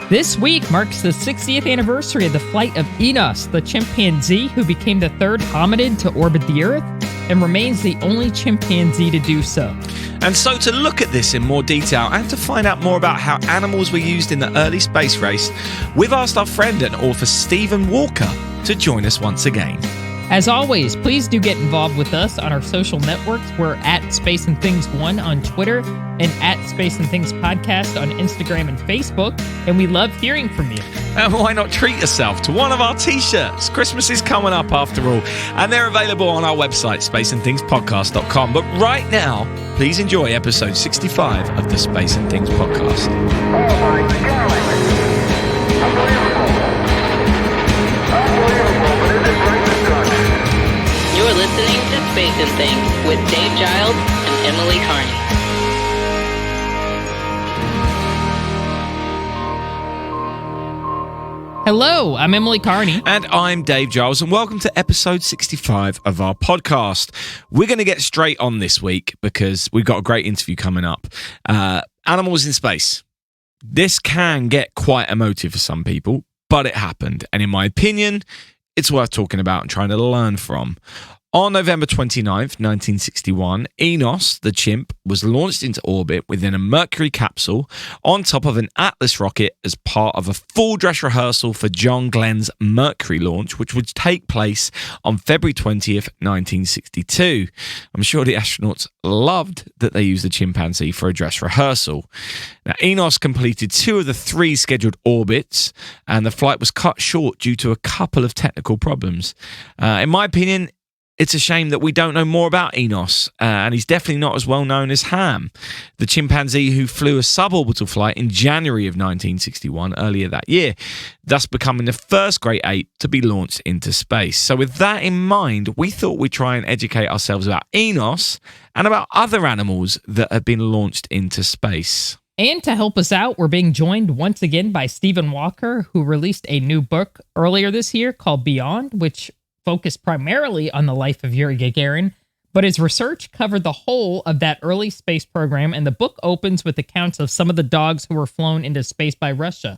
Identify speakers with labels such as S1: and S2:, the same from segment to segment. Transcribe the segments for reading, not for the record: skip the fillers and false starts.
S1: This week marks the 60th anniversary of the flight of Enos, the chimpanzee who became the third hominid to orbit the Earth and remains the only chimpanzee to do so.
S2: And so to look at this in more detail and to find out more about how animals were used in the early space race, we've asked our friend and author Stephen Walker to join us once again.
S1: As always, please do get involved with us on our social networks. We're at Space and Things 1 on Twitter and at Space and Things Podcast on Instagram and Facebook, and we love hearing from you.
S2: And why not treat yourself to one of our t-shirts? Christmas is coming up after all, and they're available on our website, spaceandthingspodcast.com. But right now, please enjoy episode 65 of the Space and Things Podcast.
S3: Oh my God! Unbelievable! But is it great to done?
S4: You're listening to Space and Things with Dave Giles and Emily Carney.
S1: Hello, I'm Emily Carney.
S2: And I'm Dave Giles, and welcome to episode 65 of our podcast. We're going to get straight on this week because we've got a great interview coming up. Animals in space. This can get quite emotive for some people, but it happened. And in my opinion, it's worth talking about and trying to learn from. On November 29th, 1961, Enos, the chimp, was launched into orbit within a Mercury capsule on top of an Atlas rocket as part of a full dress rehearsal for John Glenn's Mercury launch, which would take place on February 20th, 1962. I'm sure the astronauts loved that they used the chimpanzee for a dress rehearsal. Now, Enos completed 2 of the 3 scheduled orbits, and the flight was cut short due to a couple of technical problems. In my opinion, it's a shame that we don't know more about Enos, and he's definitely not as well known as Ham, the chimpanzee who flew a suborbital flight in January of 1961, earlier that year, thus becoming the first great ape to be launched into space. So with that in mind, we thought we'd try and educate ourselves about Enos and about other animals that have been launched into space.
S1: And to help us out, we're being joined once again by Stephen Walker, who released a new book earlier this year called Beyond, which focused primarily on the life of Yuri Gagarin, but his research covered the whole of that early space program, and the book opens with accounts of some of the dogs who were flown into space by Russia.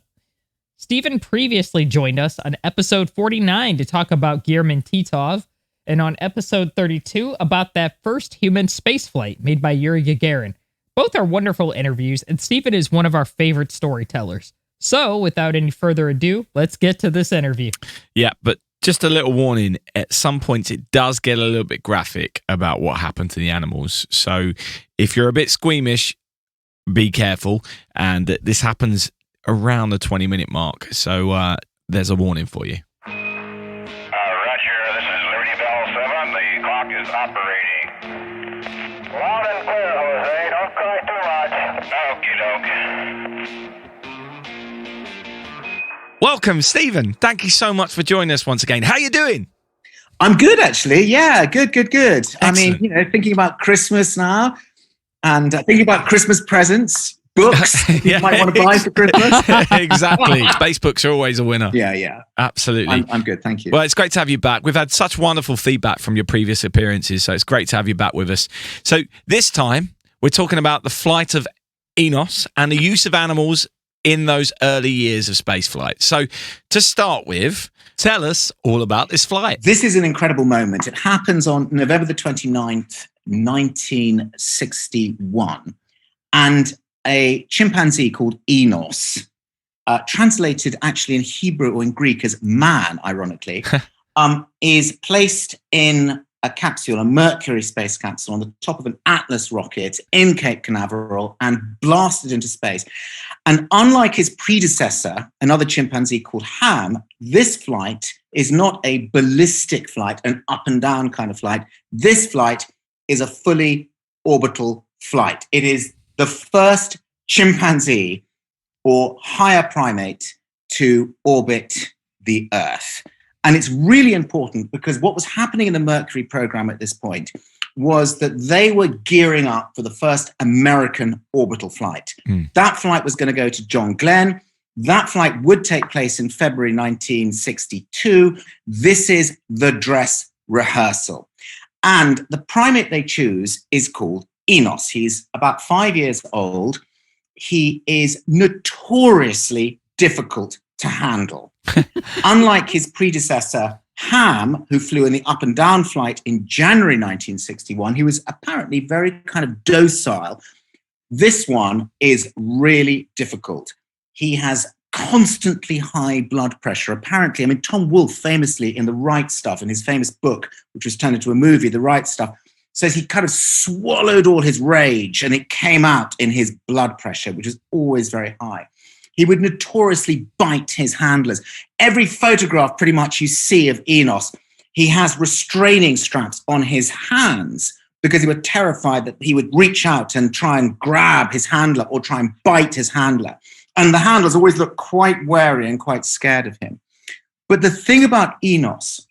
S1: Stephen previously joined us on episode 49 to talk about Gherman Titov, and on episode 32 about that first human spaceflight made by Yuri Gagarin. Both are wonderful interviews, and Stephen is one of our favorite storytellers. So, without any further ado, let's get to this interview.
S2: Yeah, but just a little warning, at some points it does get a little bit graphic about what happened to the animals. So if you're a bit squeamish, be careful. And this happens around the 20-minute mark. So there's a warning for you.
S3: Roger, this is Liberty Bell 7. The clock is operating. Loud and clear, Jose. Don't cry too much. Okie doke.
S2: Welcome, Stephen. Thank you so much for joining us once again. How you doing?
S5: I'm good, actually. Yeah, good.
S2: Excellent.
S5: I mean, thinking about Christmas now and thinking about Christmas presents, books you might want to buy for Christmas.
S2: Exactly. Space books are always a winner.
S5: Yeah.
S2: Absolutely.
S5: I'm good, thank you.
S2: Well, it's great to have you back. We've had such wonderful feedback from your previous appearances, so it's great to have you back with us. So this time, we're talking about the flight of Enos and the use of animals in those early years of spaceflight. So to start with, tell us all about this flight.
S5: This is an incredible moment. It happens on November the 29th, 1961. And a chimpanzee called Enos, translated actually in Hebrew or in Greek as man, ironically, is placed in a capsule, a Mercury space capsule on the top of an Atlas rocket in Cape Canaveral and blasted into space. And unlike his predecessor, another chimpanzee called Ham, this flight is not a ballistic flight, an up and down kind of flight. This flight is a fully orbital flight. It is the first chimpanzee or higher primate to orbit the Earth. And it's really important because what was happening in the Mercury program at this point was that they were gearing up for the first American orbital flight. That flight was going to go to John Glenn. That flight would take place in February 1962. This is the dress rehearsal. And the primate they choose is called Enos. He's about 5 years old. He is notoriously difficult to handle. Unlike his predecessor, Ham, who flew in the up and down flight in January 1961, he was apparently very kind of docile. This one is really difficult. He has constantly high blood pressure, apparently. I mean, Tom Wolfe famously in The Right Stuff, in his famous book, which was turned into a movie, The Right Stuff, says he kind of swallowed all his rage and it came out in his blood pressure, which is always very high. He would notoriously bite his handlers. Every photograph pretty much you see of Enos, he has restraining straps on his hands because he was terrified that he would reach out and try and grab his handler or try and bite his handler. And the handlers always look quite wary and quite scared of him. But the thing about Enos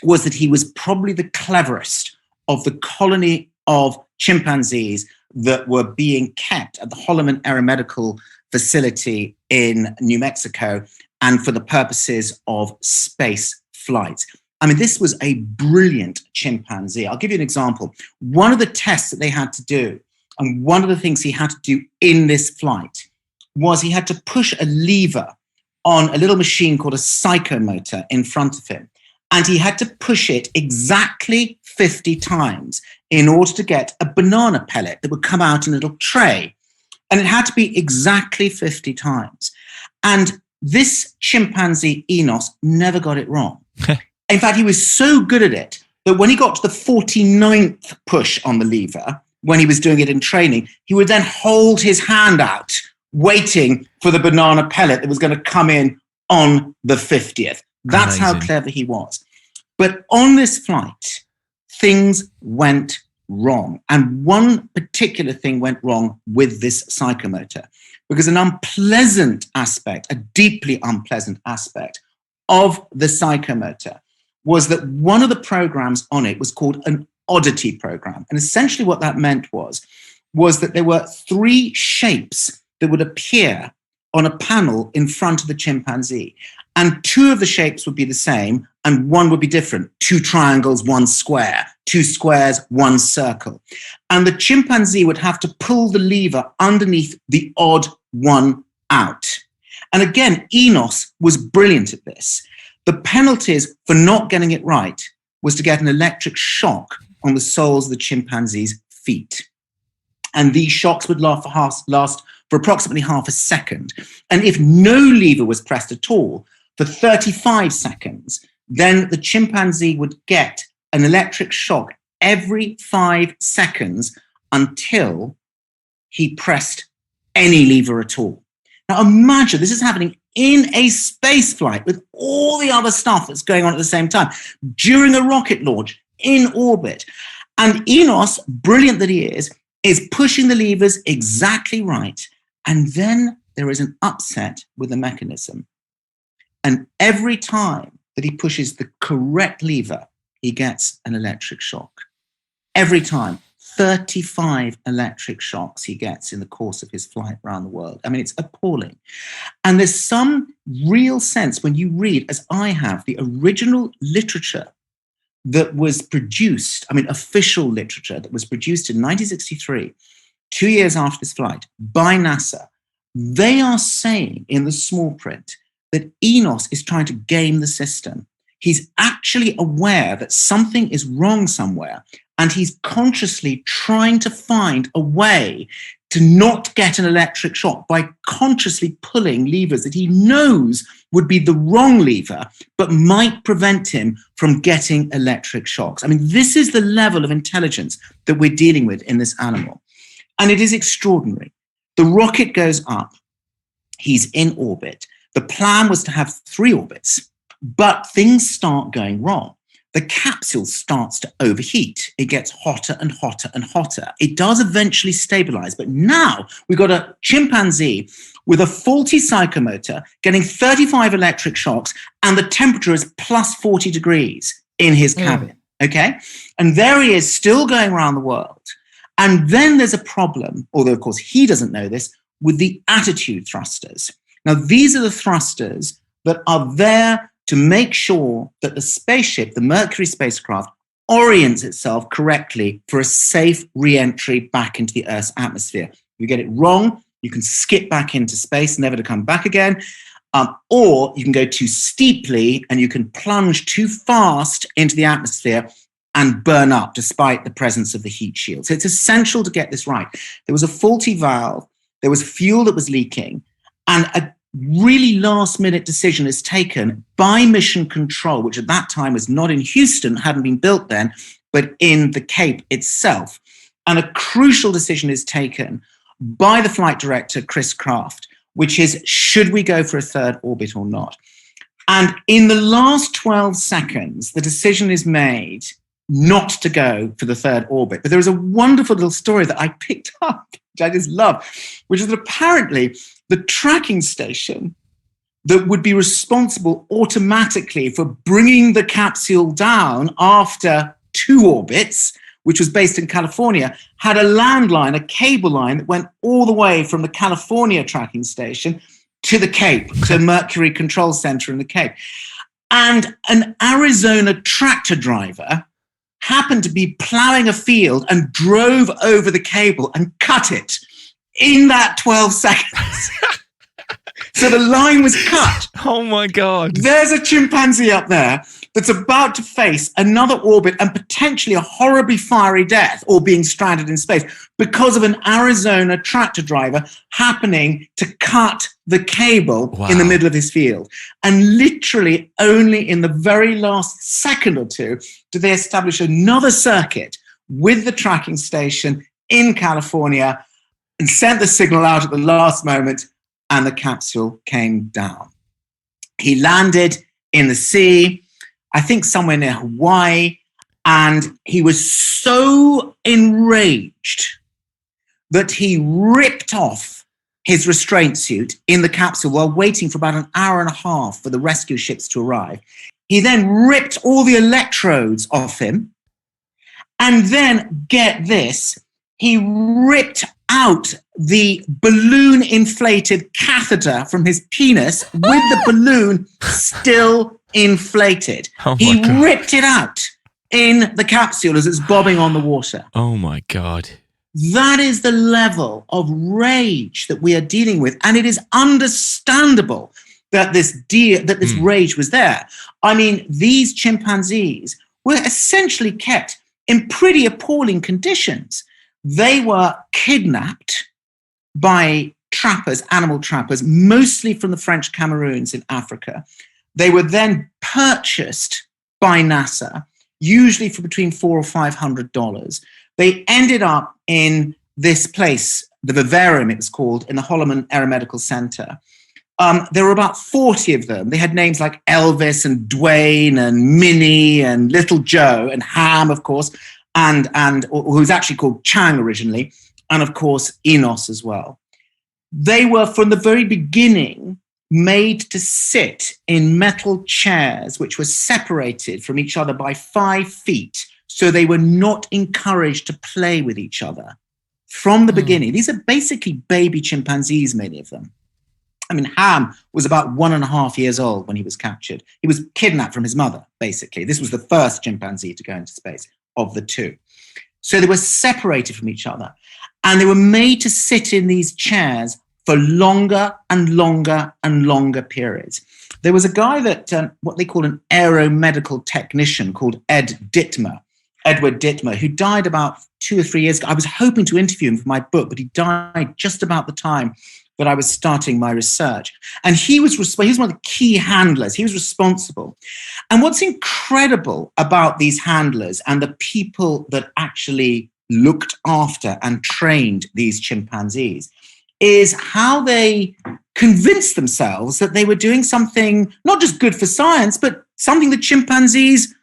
S5: was that he was probably the cleverest of the colony of chimpanzees that were being kept at the Holloman Aeromedical Facility in New Mexico and for the purposes of space flight. I mean, this was a brilliant chimpanzee. I'll give you an example. One of the tests that they had to do, and one of the things he had to do in this flight, was he had to push a lever on a little machine called a psychomotor in front of him. And he had to push it exactly 50 times in order to get a banana pellet that would come out in a little tray. And it had to be exactly 50 times. And this chimpanzee, Enos, never got it wrong. In fact, he was so good at it that when he got to the 49th push on the lever, when he was doing it in training, he would then hold his hand out, waiting for the banana pellet that was going to come in on the 50th. That's
S2: Amazing.
S5: how clever he was. But on this flight, things went wrong. And one particular thing went wrong with this psychomotor, because an unpleasant aspect, a deeply unpleasant aspect of the psychomotor was that one of the programs on it was called an oddity program. And essentially what that meant was that there were 3 shapes that would appear on a panel in front of the chimpanzee. And 2 of the shapes would be the same and 1 would be different. 2 triangles, 1 square, 2 squares, 1 circle. And the chimpanzee would have to pull the lever underneath the odd one out. And again, Enos was brilliant at this. The penalties for not getting it right was to get an electric shock on the soles of the chimpanzee's feet. And these shocks would last for approximately half a second. And if no lever was pressed at all for 35 seconds, then the chimpanzee would get an electric shock every 5 seconds until he pressed any lever at all. Now imagine this is happening in a space flight with all the other stuff that's going on at the same time, during a rocket launch, in orbit. And Enos, brilliant that he is pushing the levers exactly right. And then there is an upset with the mechanism. And every time that he pushes the correct lever, he gets an electric shock. Every time. 35 electric shocks he gets in the course of his flight around the world. I mean, it's appalling. And there's some real sense when you read, as I have, the original literature that was produced, official literature that was produced in 1963, 2 years after this flight, by NASA. They are saying in the small print that Enos is trying to game the system. He's actually aware that something is wrong somewhere, and he's consciously trying to find a way to not get an electric shock by consciously pulling levers that he knows would be the wrong lever, but might prevent him from getting electric shocks. I mean, this is the level of intelligence that we're dealing with in this animal. And it is extraordinary. The rocket goes up. He's in orbit. The plan was to have 3 orbits, but things start going wrong. The capsule starts to overheat. It gets hotter and hotter and hotter. It does eventually stabilize, but now we've got a chimpanzee with a faulty psychomotor getting 35 electric shocks, and the temperature is plus 40 degrees in his cabin, okay? And there he is still going around the world. And then there's a problem, although of course he doesn't know this, with the attitude thrusters. Now, these are the thrusters that are there to make sure that the spaceship, the Mercury spacecraft, orients itself correctly for a safe re-entry back into the Earth's atmosphere. If you get it wrong, you can skip back into space, never to come back again. Or you can go too steeply and you can plunge too fast into the atmosphere and burn up despite the presence of the heat shield. So it's essential to get this right. There was a faulty valve, there was fuel that was leaking, and a really last-minute decision is taken by Mission Control, which at that time was not in Houston, hadn't been built then, but in the Cape itself. And a crucial decision is taken by the flight director, Chris Kraft, which is, should we go for a third orbit or not? And in the last 12 seconds, the decision is made not to go for the third orbit. But there is a wonderful little story that I picked up, which I just love, which is that apparently the tracking station that would be responsible automatically for bringing the capsule down after 2 orbits, which was based in California, had a landline, a cable line that went all the way from the California tracking station to the Cape, to Mercury Control Center in the Cape. And an Arizona tractor driver happened to be plowing a field and drove over the cable and cut it in that 12 seconds. So the line was cut.
S2: Oh my God.
S5: There's a chimpanzee up there that's about to face another orbit and potentially a horribly fiery death or being stranded in space because of an Arizona tractor driver happening to cut the cable in the middle of his field. And literally only in the very last second or two did they establish another circuit with the tracking station in California and sent the signal out at the last moment, and the capsule came down. He landed in the sea, I think somewhere near Hawaii, and he was so enraged that he ripped off his restraint suit in the capsule while waiting for about an hour and a half for the rescue ships to arrive. He then ripped all the electrodes off him, and then, get this, he ripped out the balloon-inflated catheter from his penis with the balloon still inflated. He ripped it out in the capsule as it's bobbing on the water.
S2: Oh my God.
S5: That is the level of rage that we are dealing with. And it is understandable that this rage was there. I mean, these chimpanzees were essentially kept in pretty appalling conditions. They were kidnapped by trappers, animal trappers, mostly from the French Cameroons in Africa. They were then purchased by NASA, usually for between $400 or $500. They ended up in this place, the Vivarium it was called, in the Holloman Aeromedical Center. There were about 40 of them. They had names like Elvis and Dwayne and Minnie and Little Joe and Ham, of course, and who was actually called Chang originally, and of course Enos as well. They were from the very beginning made to sit in metal chairs which were separated from each other by 5 feet, so they were not encouraged to play with each other from the beginning. These are basically baby chimpanzees, many of them. I mean, Ham was about 1.5 years old when he was captured. He was kidnapped from his mother, basically. This was the first chimpanzee to go into space of the 2. So they were separated from each other, and they were made to sit in these chairs for longer and longer and longer periods. There was a guy that, what they call an aeromedical technician called Edward Dittmer, who died about 2 or 3 years ago. I was hoping to interview him for my book, but he died just about the time that I was starting my research. And he was one of the key handlers. He was responsible. And what's incredible about these handlers and the people that actually looked after and trained these chimpanzees is how they convinced themselves that they were doing something not just good for science, but something that chimpanzees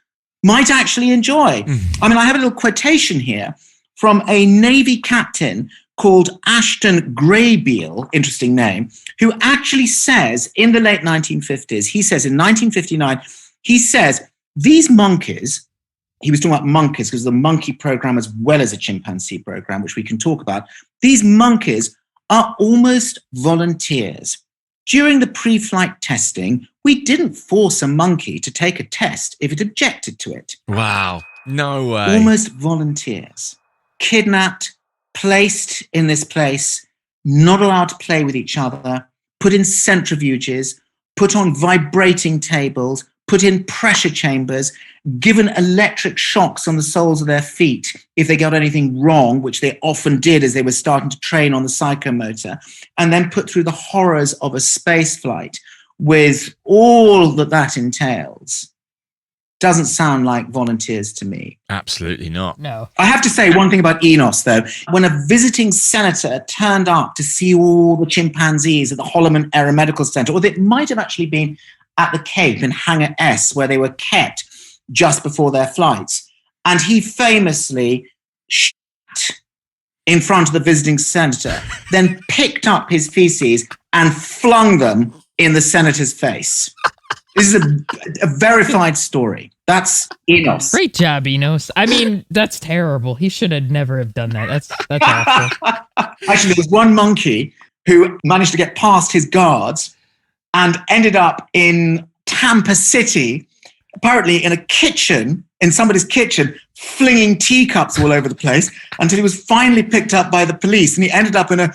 S5: might actually enjoy. I mean, I have a little quotation here from a Navy captain called Ashton Graybeal, interesting name, who actually says in the late 1950s, he says in 1959, he says, these monkeys, he was talking about monkeys because the monkey program as well as a chimpanzee program, which we can talk about, these monkeys are almost volunteers. During the pre-flight testing, we didn't force a monkey to take a test if it objected to it.
S2: Wow, no way.
S5: Almost volunteers, kidnapped, placed in this place, not allowed to play with each other, put in centrifuges, put on vibrating tables, put in pressure chambers, given electric shocks on the soles of their feet if they got anything wrong, which they often did as they were starting to train on the psychomotor, and then put through the horrors of a space flight with all that entails. Doesn't sound like volunteers to me.
S2: Absolutely not.
S1: No.
S5: I have to say one thing about Enos, though. When a visiting senator turned up to see all the chimpanzees at the Holloman Aeromedical Center, or it might have actually been at the Cape in Hangar S, where they were kept just before their flights, and he famously shat in front of the visiting senator, then picked up his feces and flung them in the senator's face. This is a verified story. That's Enos.
S1: Great job, Enos. I mean, that's terrible. He should have never have done that. That's awful.
S5: Actually, there was one monkey who managed to get past his guards and ended up in Tampa City, apparently in a kitchen, in somebody's kitchen, flinging teacups all over the place until he was finally picked up by the police, and he ended up in a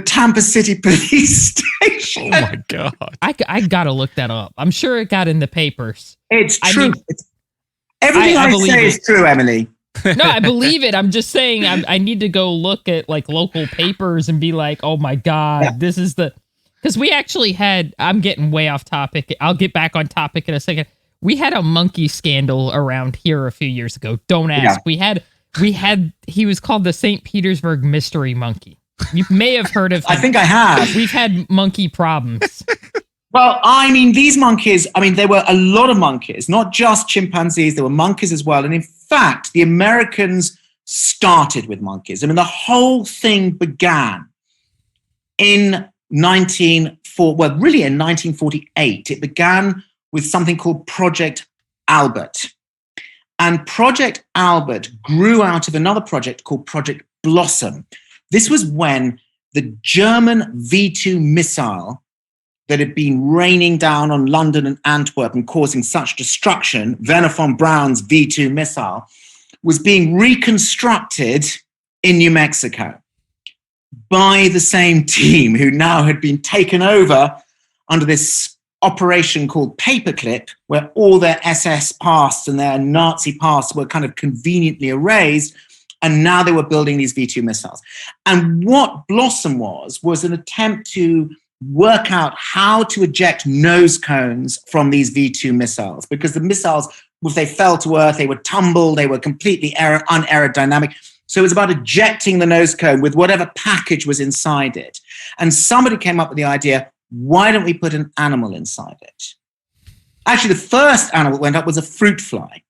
S5: Tampa City police station.
S2: Oh my God.
S1: I gotta look that up. I'm sure it got in the papers.
S5: It's true.
S1: I mean,
S5: everything I
S1: believe
S5: say
S1: it.
S5: is true, Emily.
S1: No, I believe it. I'm just saying I need to go look at like local papers and be like, oh my God, this is the... Because we actually had... I'm getting way off topic. I'll get back on topic in a second. We had a monkey scandal around here a few years ago. Don't ask.
S5: Yeah.
S1: He was called the St. Petersburg Mystery Monkey. You may have heard of him.
S5: I think I have.
S1: We've had monkey problems.
S5: Well, I mean, these monkeys, there were a lot of monkeys, not just chimpanzees, there were monkeys as well. And in fact, the Americans started with monkeys. The whole thing began in 1948. It began with something called Project Albert. And Project Albert grew out of another project called Project Blossom. This was when the German V2 missile that had been raining down on London and Antwerp and causing such destruction, Werner von Braun's V2 missile, was being reconstructed in New Mexico by the same team who now had been taken over under this operation called Paperclip, where all their SS past and their Nazi past were kind of conveniently erased. And now they were building these V2 missiles. And what Blossom was an attempt to work out how to eject nose cones from these V2 missiles, because the missiles, if they fell to Earth, they would tumble, they were completely unaerodynamic. So it was about ejecting the nose cone with whatever package was inside it. And somebody came up with the idea, why don't we put an animal inside it? Actually, the first animal that went up was a fruit fly.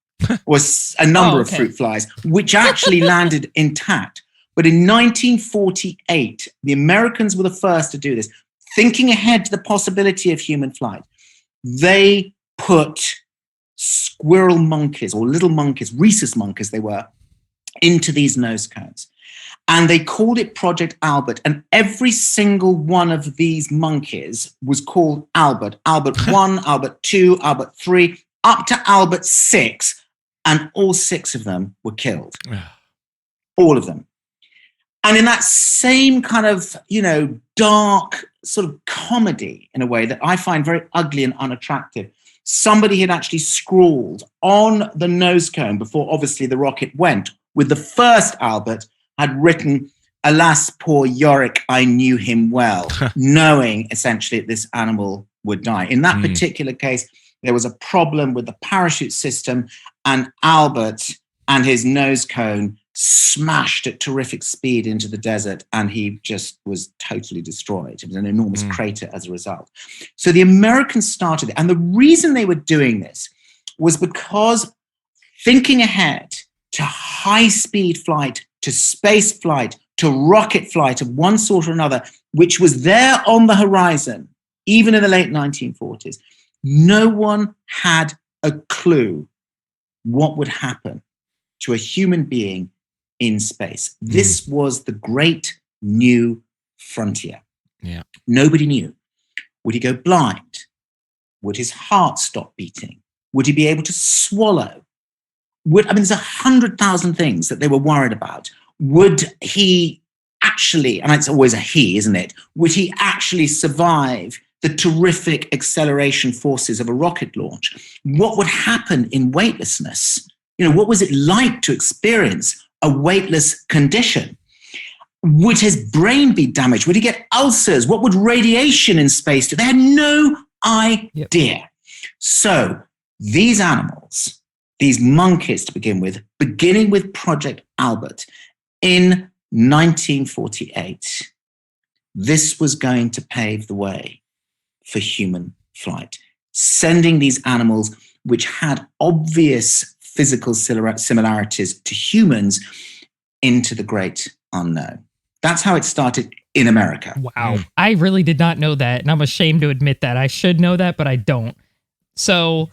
S5: Was a number of fruit flies, which actually landed intact. But in 1948, the Americans were the first to do this. Thinking ahead to the possibility of human flight, they put squirrel monkeys, or little monkeys, rhesus monkeys they were, into these nose cones. And they called it Project Albert. And every single one of these monkeys was called Albert. Albert 1, Albert 2, Albert 3, up to Albert 6. And all 6 of them were killed. All of them. And in that same kind of, dark sort of comedy, in a way that I find very ugly and unattractive, somebody had actually scrawled on the nose cone before obviously the rocket went, with the first Albert, had written, "Alas, poor Yorick, I knew him well," knowing essentially that this animal would die. In that particular case, there was a problem with the parachute system, and Albert and his nose cone smashed at terrific speed into the desert, and he just was totally destroyed. It was an enormous crater as a result. So the Americans started it. And the reason they were doing this was because thinking ahead to high-speed flight, to space flight, to rocket flight of one sort or another, which was there on the horizon, even in the late 1940s, no one had a clue what would happen to a human being in space. This was the great new frontier.
S2: Yeah.
S5: Nobody knew. Would he go blind? Would his heart stop beating? Would he be able to swallow? There's 100,000 things that they were worried about. Would he actually, and it's always a he, isn't it? Would he actually survive the terrific acceleration forces of a rocket launch, what would happen in weightlessness? What was it like to experience a weightless condition? Would his brain be damaged? Would he get ulcers? What would radiation in space do? They had no idea. Yep. So these animals, these monkeys to begin with, beginning with Project Albert in 1948, this was going to pave the way for human flight, sending these animals, which had obvious physical similarities to humans, into the great unknown. That's how it started in America.
S1: Wow. I really did not know that, and I'm ashamed to admit that. I should know that, but I don't. So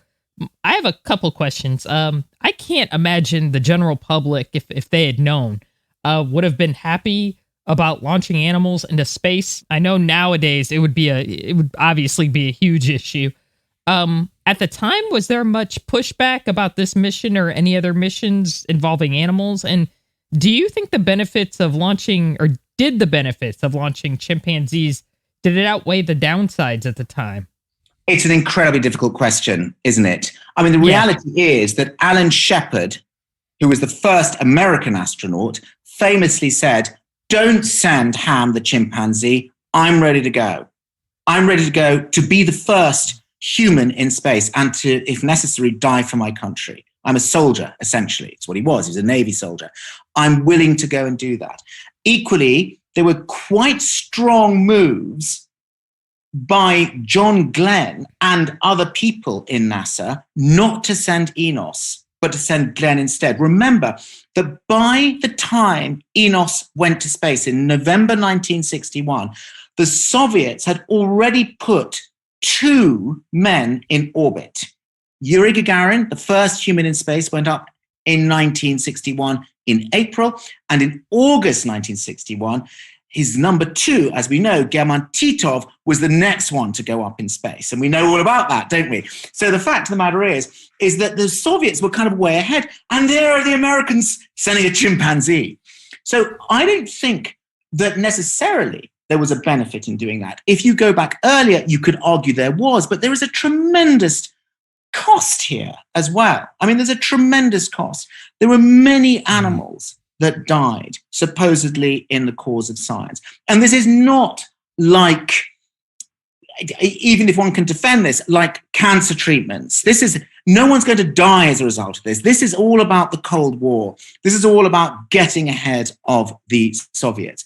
S1: I have a couple questions. I can't imagine the general public, if they had known, would have been happy about launching animals into space. I know nowadays it would obviously be a huge issue. At the time, was there much pushback about this mission or any other missions involving animals? And do you think the benefits of launching, or did the benefits of launching chimpanzees, did it outweigh the downsides at the time?
S5: It's an incredibly difficult question, isn't it? I mean, the reality is that Alan Shepard, who was the first American astronaut, famously said, "Don't send Ham the chimpanzee. I'm ready to go. I'm ready to go to be the first human in space and to, if necessary, die for my country. I'm a soldier, essentially." It's what he was. He was a Navy soldier. "I'm willing to go and do that." Equally, there were quite strong moves by John Glenn and other people in NASA not to send Enos, but to send Glenn instead. Remember that by the time Enos went to space in November 1961, the Soviets had already put 2 men in orbit. Yuri Gagarin, the first human in space, went up in 1961 in April, and in August 1961, his number 2, as we know, Gherman Titov, was the next one to go up in space. And we know all about that, don't we? So the fact of the matter is that the Soviets were kind of way ahead, and there are the Americans sending a chimpanzee. So I don't think that necessarily there was a benefit in doing that. If you go back earlier, you could argue there was, but there is a tremendous cost here as well. I mean, there's a tremendous cost. There were many animals that died, supposedly in the cause of science. And this is not like, even if one can defend this, like cancer treatments. No one's going to die as a result of this. This is all about the Cold War. This is all about getting ahead of the Soviets.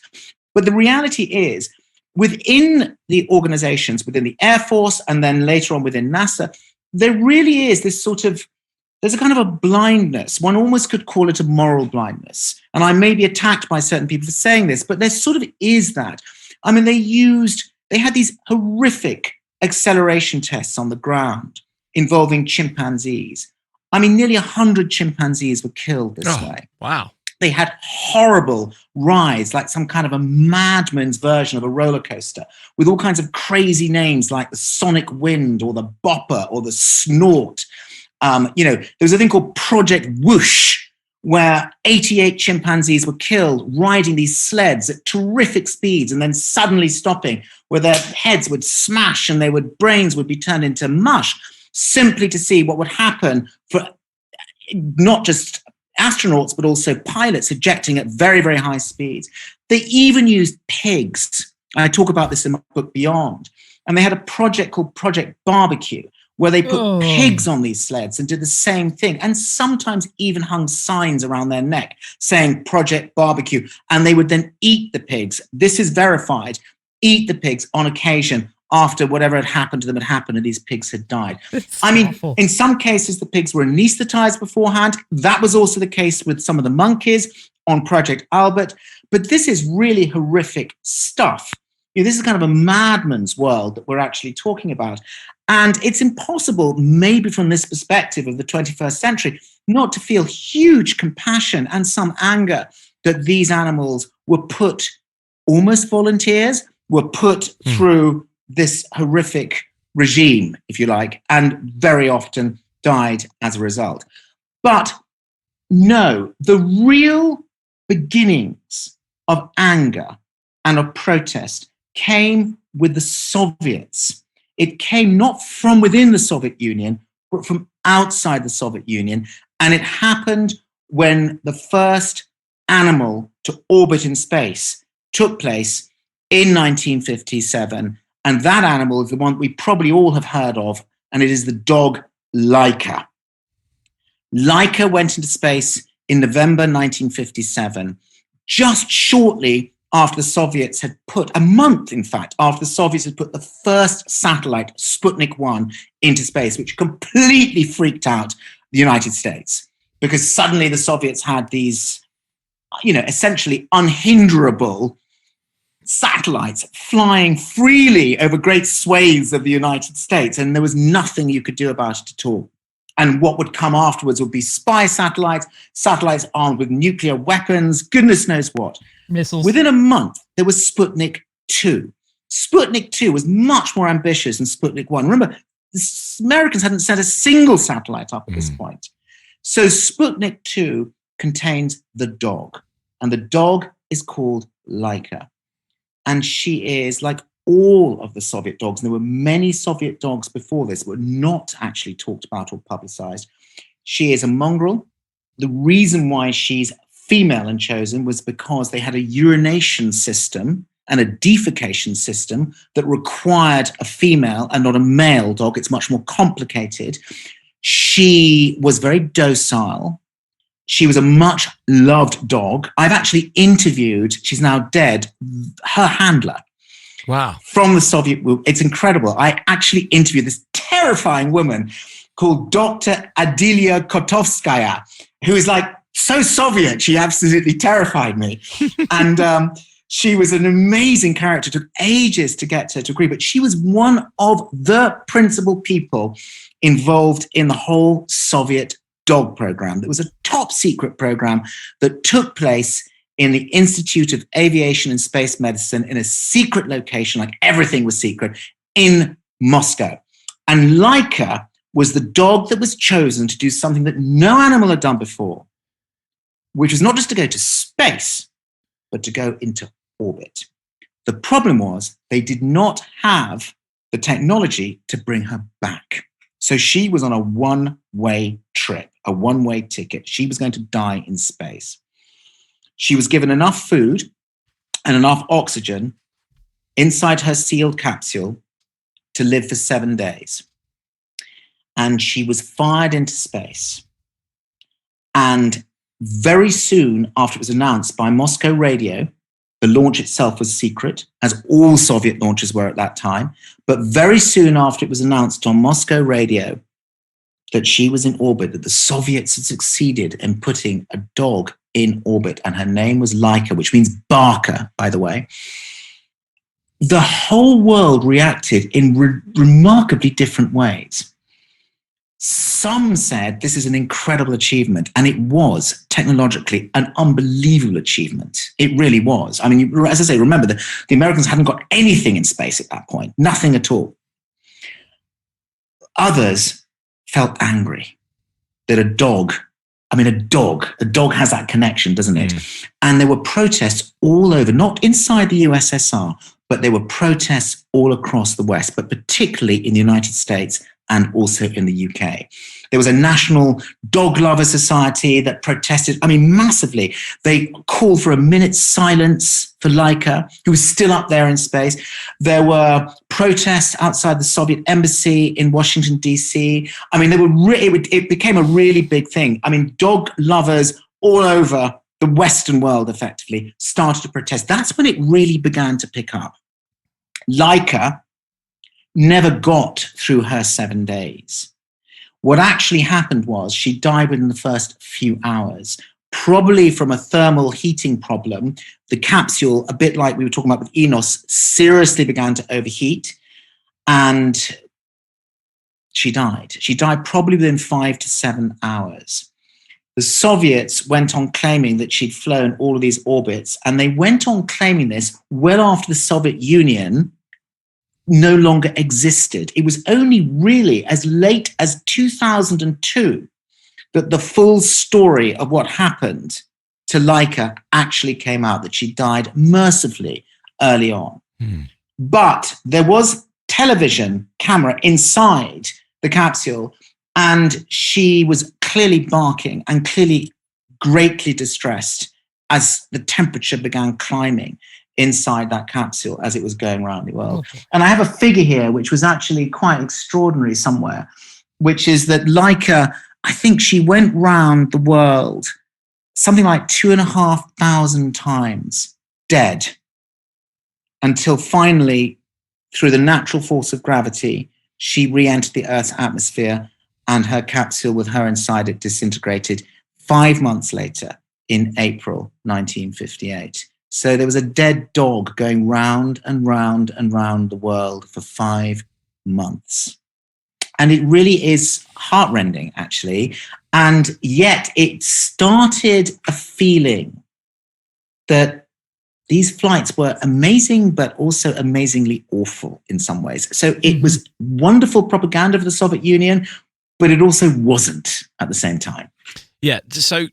S5: But the reality is, within the organizations, within the Air Force, and then later on within NASA, there really is this there's a kind of a blindness. One almost could call it a moral blindness. And I may be attacked by certain people for saying this, but there sort of is that. I mean, they had these horrific acceleration tests on the ground involving chimpanzees. I mean, nearly 100 chimpanzees were killed this way.
S2: Wow.
S5: They had horrible rides, like some kind of a madman's version of a roller coaster, with all kinds of crazy names like the Sonic Wind or the Bopper or the Snort. There was a thing called Project Whoosh, where 88 chimpanzees were killed riding these sleds at terrific speeds and then suddenly stopping, where their heads would smash and brains would be turned into mush, simply to see what would happen for not just astronauts, but also pilots ejecting at very, very high speeds. They even used pigs. I talk about this in my book Beyond. And they had a project called Project Barbecue, where they put pigs on these sleds and did the same thing, and sometimes even hung signs around their neck saying Project Barbecue, and they would then eat the pigs. This is verified. Eat the pigs on occasion after whatever had happened to them had happened and these pigs had died. I mean, awful. In some cases, the pigs were anesthetized beforehand. That was also the case with some of the monkeys on Project Albert. But this is really horrific stuff. This is kind of a madman's world that we're actually talking about. And it's impossible, maybe from this perspective of the 21st century, not to feel huge compassion and some anger that these animals were put, almost volunteers, were put through this horrific regime, if you like, and very often died as a result. But no, the real beginnings of anger and of protest came with the Soviets. It came not from within the Soviet Union, but from outside the Soviet Union. And it happened when the first animal to orbit in space took place in 1957. And that animal is the one we probably all have heard of, and it is the dog Laika. Laika went into space in November 1957, just shortly after the Soviets had put, a month, in fact, after the Soviets had put the first satellite, Sputnik 1, into space, which completely freaked out the United States, because suddenly the Soviets had these, essentially unhinderable satellites flying freely over great swathes of the United States, and there was nothing you could do about it at all. And what would come afterwards would be spy satellites, satellites armed with nuclear weapons, goodness knows what.
S1: Missiles.
S5: Within a month, there was Sputnik 2. Sputnik 2 was much more ambitious than Sputnik 1. Remember, the Americans hadn't sent a single satellite up at this point. So Sputnik 2 contains the dog, and the dog is called Laika. And she is like all of the Soviet dogs, and there were many Soviet dogs before this, were not actually talked about or publicized. She is a mongrel. The reason why she's female and chosen was because they had a urination system and a defecation system that required a female and not a male dog. It's much more complicated. She was very docile. She was a much loved dog. I've actually interviewed, she's now dead, her handler.
S2: Wow.
S5: From the Soviet Union. It's incredible. I actually interviewed this terrifying woman called Dr. Adilia Kotovskaya, who is like so Soviet. She absolutely terrified me. And she was an amazing character. It took ages to get her to agree, but she was one of the principal people involved in the whole Soviet dog program. It was a top secret program that took place in the Institute of Aviation and Space Medicine in a secret location, like everything was secret, in Moscow. And Laika was the dog that was chosen to do something that no animal had done before, which was not just to go to space, but to go into orbit. The problem was they did not have the technology to bring her back. So she was on a one-way trip, a one-way ticket. She was going to die in space. She was given enough food and enough oxygen inside her sealed capsule to live for 7 days. And she was fired into space. And very soon after it was announced by Moscow radio, the launch itself was secret, as all Soviet launches were at that time. But very soon after it was announced on Moscow radio that she was in orbit, that the Soviets had succeeded in putting a dog in orbit, and her name was Laika, which means barker, by the way, the whole world reacted in remarkably different ways. Some said this is an incredible achievement, and it was technologically an unbelievable achievement. It really was. I mean, as I say, remember, the Americans hadn't got anything in space at that point, nothing at all. Others felt angry that a dog has that connection, doesn't it? And there were protests all over, not inside the USSR, but there were protests all across the West, but particularly in the United States and also in the UK. There was a national dog lover society that protested, massively. They called for a minute's silence for Laika, who was still up there in space. There were protests outside the Soviet embassy in Washington, D.C. It became a really big thing. Dog lovers all over the Western world, effectively, started to protest. That's when it really began to pick up. Laika never got through her 7 days. What actually happened was she died within the first few hours, probably from a thermal heating problem. The capsule, a bit like we were talking about with Enos, seriously began to overheat, and she died. She died probably within 5 to 7 hours. The Soviets went on claiming that she'd flown all of these orbits, and they went on claiming this well after the Soviet Union no longer existed. It was only really as late as 2002 that the full story of what happened to Laika actually came out, that she died mercifully early on. But there was television camera inside the capsule, and she was clearly barking and clearly greatly distressed as the temperature began climbing inside that capsule as it was going around the world.
S1: Okay.
S5: And I have a figure here, which was actually quite extraordinary somewhere, which is that Laika, I think she went round the world something like 2,500 times dead, until finally, through the natural force of gravity, she re-entered the Earth's atmosphere and her capsule with her inside it disintegrated 5 months later in April 1958. So there was a dead dog going round and round and round the world for 5 months. And it really is heartrending, actually. And yet it started a feeling that these flights were amazing, but also amazingly awful in some ways. So it was wonderful propaganda for the Soviet Union, but it also wasn't at the same time.
S2: Yeah. So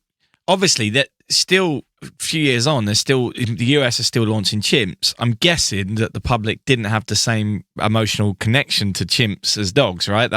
S2: obviously, that still a few years on, the US is still launching chimps. I'm guessing that the public didn't have the same emotional connection to chimps as dogs, right?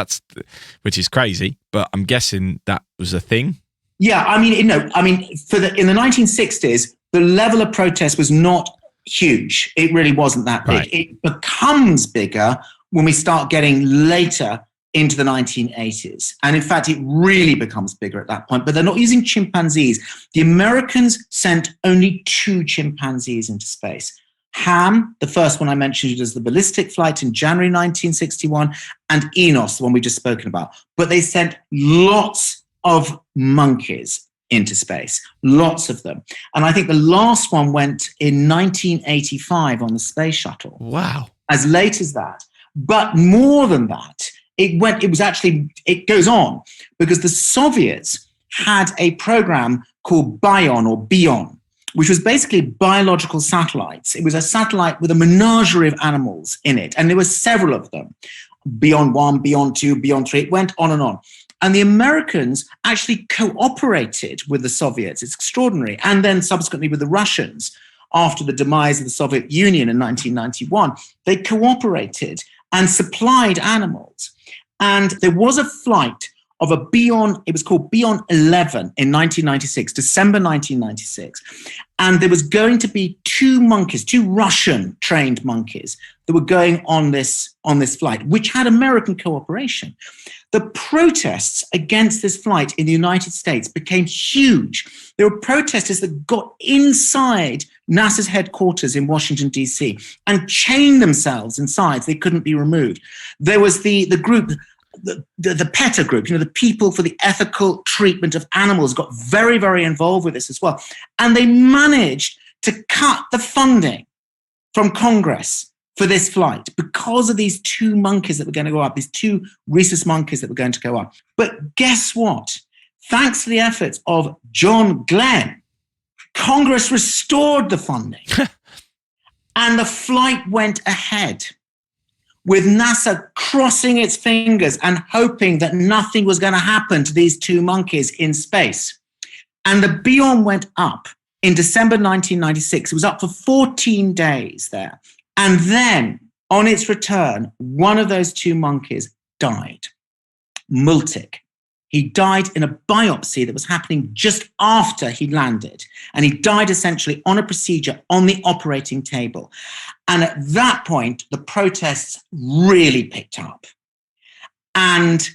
S2: Which is crazy, but I'm guessing that was a thing.
S5: Yeah, I mean, in the 1960s, the level of protest was not huge. It really wasn't that big.
S2: Right.
S5: It becomes bigger when we start getting later into the 1980s. And in fact, it really becomes bigger at that point. But they're not using chimpanzees. The Americans sent only 2 chimpanzees into space. Ham, the first one I mentioned, who does the ballistic flight in January 1961, and Enos, the one we just spoken about. But they sent lots of monkeys into space, lots of them. And I think the last one went in 1985 on the space shuttle.
S2: Wow.
S5: As late as that. But more than that, it goes on because the Soviets had a program called Bion, which was basically biological satellites. It was a satellite with a menagerie of animals in it. And there were several of them. Bion 1, Bion 2, Bion 3, it went on and on. And the Americans actually cooperated with the Soviets. It's extraordinary. And then subsequently with the Russians, after the demise of the Soviet Union in 1991, they cooperated and supplied animals. And there was a flight of a Bion, it was called Bion 11 in 1996, December 1996. And there was going to be 2 monkeys, 2 Russian-trained monkeys that were going on this flight, which had American cooperation. The protests against this flight in the United States became huge. There were protesters that got inside NASA's headquarters in Washington, D.C. and chained themselves inside. They couldn't be removed. There was the group, the PETA group, the People for the Ethical Treatment of Animals, got very, very involved with this as well. And they managed to cut the funding from Congress for this flight because of these 2 monkeys that were going to go up, these 2 rhesus monkeys that were going to go up. But guess what? Thanks to the efforts of John Glenn, Congress restored the funding and the flight went ahead, with NASA crossing its fingers and hoping that nothing was going to happen to these 2 monkeys in space. And the Bion went up in December 1996. It was up for 14 days there. And then, on its return, one of those 2 monkeys died. Multic. He died in a biopsy that was happening just after he landed. And he died essentially on a procedure on the operating table. And at that point, the protests really picked up. And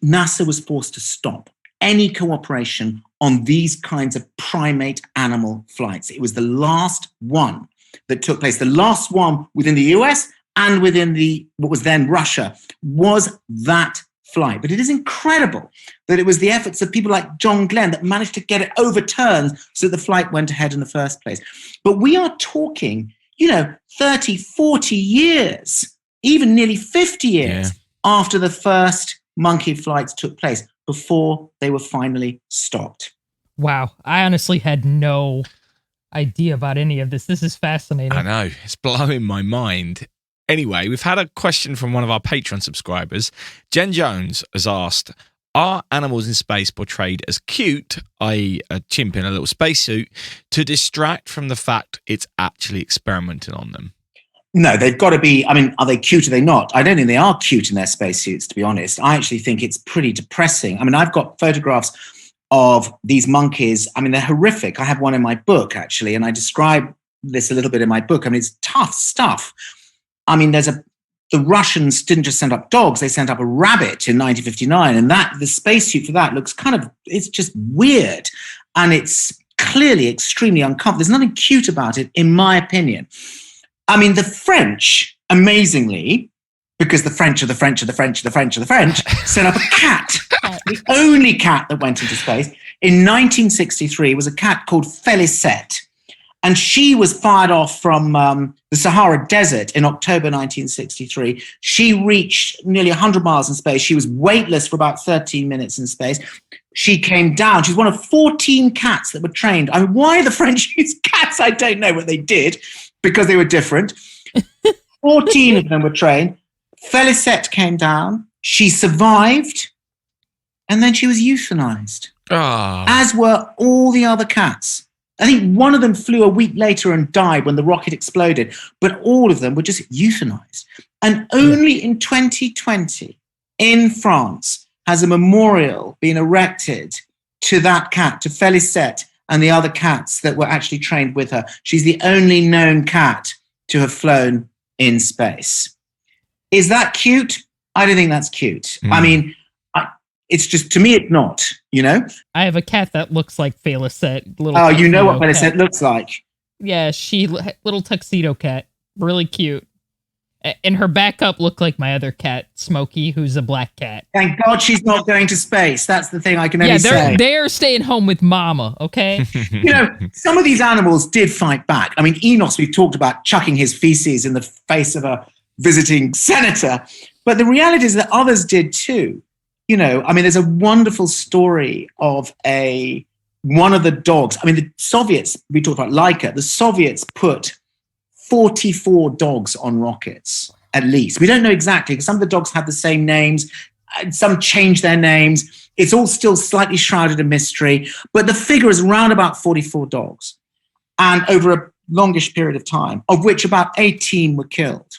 S5: NASA was forced to stop any cooperation on these kinds of primate animal flights. It was the last one that took place. The last one within the US and within what was then Russia was that flight. But it is incredible that it was the efforts of people like John Glenn that managed to get it overturned so that the flight went ahead in the first place. But we are talking, 30, 40 years, even nearly 50 years after the first monkey flights took place before they were finally stopped.
S1: Wow. I honestly had no idea about any of this. This is fascinating.
S2: I know. It's blowing my mind. Anyway, we've had a question from one of our Patreon subscribers. Jen Jones has asked, are animals in space portrayed as cute, i.e. a chimp in a little spacesuit, to distract from the fact it's actually experimenting on them?
S5: No, they've got to be. I mean, are they cute? Or are they not? I don't think they are cute in their spacesuits, to be honest. I actually think it's pretty depressing. I mean, I've got photographs of these monkeys. I mean, they're horrific. I have one in my book, actually, and I describe this a little bit in my book. I mean, it's tough stuff. I mean, the Russians didn't just send up dogs, they sent up a rabbit in 1959. And the spacesuit for that looks it's just weird. And it's clearly extremely uncomfortable. There's nothing cute about it, in my opinion. I mean, the French, amazingly, because the French are the French are the French are the French are the French, sent up a cat. The only cat that went into space in 1963 was a cat called Félicette. And she was fired off from the Sahara Desert in October 1963. She reached nearly 100 miles in space. She was weightless for about 13 minutes in space. She came down. She's one of 14 cats that were trained. I mean, why the French use cats, I don't know, but they did, because they were different. 14 of them were trained. Félicette came down. She survived. And then she was euthanized, as were all the other cats. I think one of them flew a week later and died when the rocket exploded, but all of them were just euthanized. And only in 2020, in France, has a memorial been erected to that cat, to Félicette, and the other cats that were actually trained with her. She's the only known cat to have flown in space. Is that cute? I don't think that's cute. I mean, it's just, to me, it's not, you know?
S1: I have a cat that looks like Félicette.
S5: Oh, you know what Félicette looks like?
S1: Yeah, little tuxedo cat. Really cute. And her backup looked like my other cat, Smokey, who's a black cat.
S5: Thank God she's not going to space. That's the thing I can only say.
S1: Yeah, they're staying home with mama, okay?
S5: You know, some of these animals did fight back. I mean, Enos, we've talked about chucking his feces in the face of a visiting senator. But the reality is that others did too. You know, I mean, there's a wonderful story of one of the dogs. I mean, the Soviets, we talked about Laika, the Soviets put 44 dogs on rockets, at least. We don't know exactly, because some of the dogs have the same names. Some changed their names. It's all still slightly shrouded in mystery. But the figure is around about 44 dogs. And over a longish period of time, of which about 18 were killed.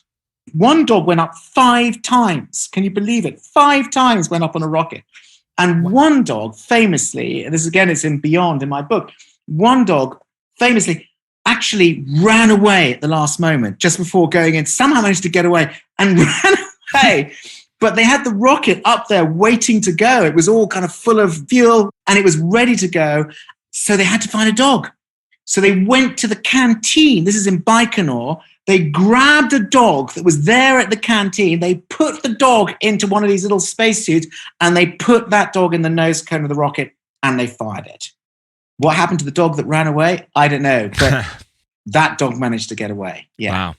S5: One dog went up 5 times. Can you believe it? 5 times went up on a rocket. And one dog famously, and this again, it's in Beyond in my book, one dog famously actually ran away at the last moment, just before going in, somehow managed to get away and ran away. But they had the rocket up there waiting to go. It was all kind of full of fuel and it was ready to go. So they had to find a dog. So they went to the canteen. This is in Baikonur. They grabbed a dog that was there at the canteen. They put the dog into one of these little spacesuits and they put that dog in the nose cone of the rocket and they fired it. What happened to the dog that ran away? I don't know, but that dog managed to get away. Yeah.
S2: Wow.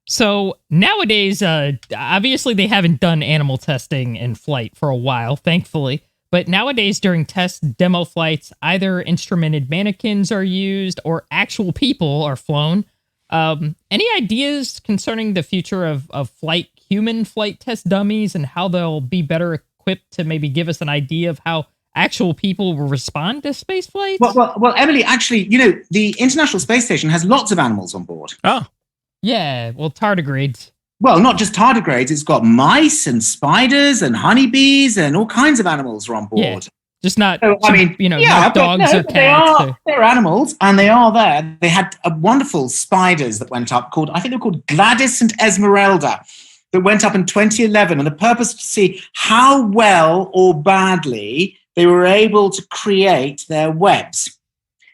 S1: So nowadays, obviously they haven't done animal testing in flight for a while, thankfully. But nowadays during test demo flights, either instrumented mannequins are used or actual people are flown. Any ideas concerning the future of human flight test dummies and how they'll be better equipped to maybe give us an idea of how actual people will respond to space flights?
S5: Well, Emily, actually, you know, the International Space Station has lots of animals on board.
S2: Oh.
S1: Yeah, well, tardigrades.
S5: Well, not just tardigrades. It's got mice and spiders and honeybees and all kinds of animals are on board.
S1: Yeah. Just not,
S5: not dogs
S1: or cats.
S5: They're animals, and they are there. They had wonderful spiders that went up I think they were called Gladys and Esmeralda, that went up in 2011. And the purpose was to see how well or badly they were able to create their webs.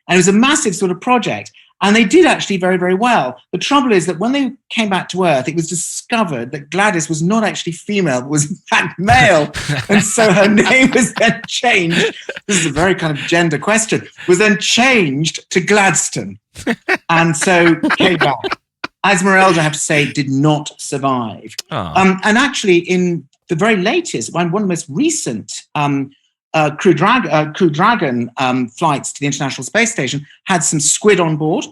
S5: And it was a massive sort of project. And they did actually very, very well. The trouble is that when they came back to Earth, it was discovered that Gladys was not actually female, but was in fact male. And so her name was then changed. This is a very kind of gender question. Was then changed to Gladstone. And so came back. Esmeralda, I have to say, did not survive. And actually, in the very latest, one of the most recent Crew Dragon flights to the International Space Station had some squid on board.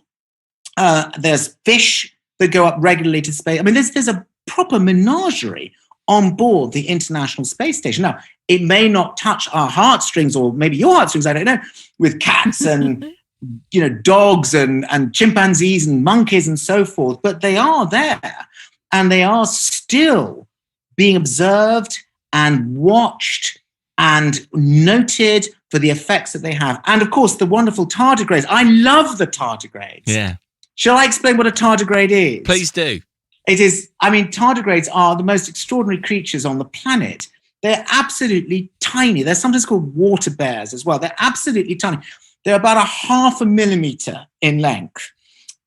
S5: There's fish that go up regularly to space. I mean, there's a proper menagerie on board the International Space Station. Now, it may not touch our heartstrings, or maybe your heartstrings, I don't know, with cats and dogs and chimpanzees and monkeys and so forth, but they are there and they are still being observed and watched and noted for the effects that they have. And of course, the wonderful tardigrades. I love the tardigrades.
S2: Yeah.
S5: Shall I explain what a tardigrade is?
S2: Please do.
S5: It is, tardigrades are the most extraordinary creatures on the planet. They're absolutely tiny. They're sometimes called water bears as well. They're absolutely tiny. They're about 0.5 millimeter in length.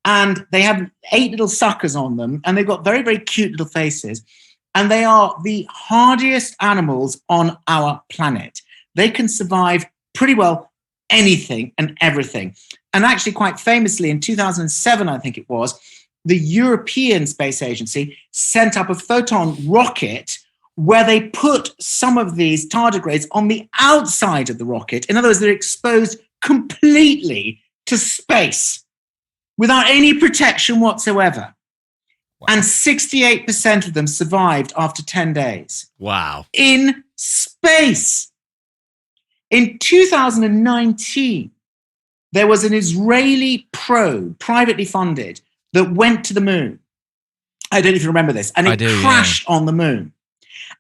S5: And they have 8 little suckers on them. And they've got very, very cute little faces. And they are the hardiest animals on our planet. They can survive pretty well anything and everything. And actually, quite famously, in 2007, I think it was, the European Space Agency sent up a photon rocket where they put some of these tardigrades on the outside of the rocket. In other words, they're exposed completely to space without any protection whatsoever. Wow. And 68% of them survived after 10 days.
S2: Wow.
S5: In space. In 2019, there was an Israeli probe, privately funded, that went to the moon. I don't know if you remember this. And it crashed on the moon.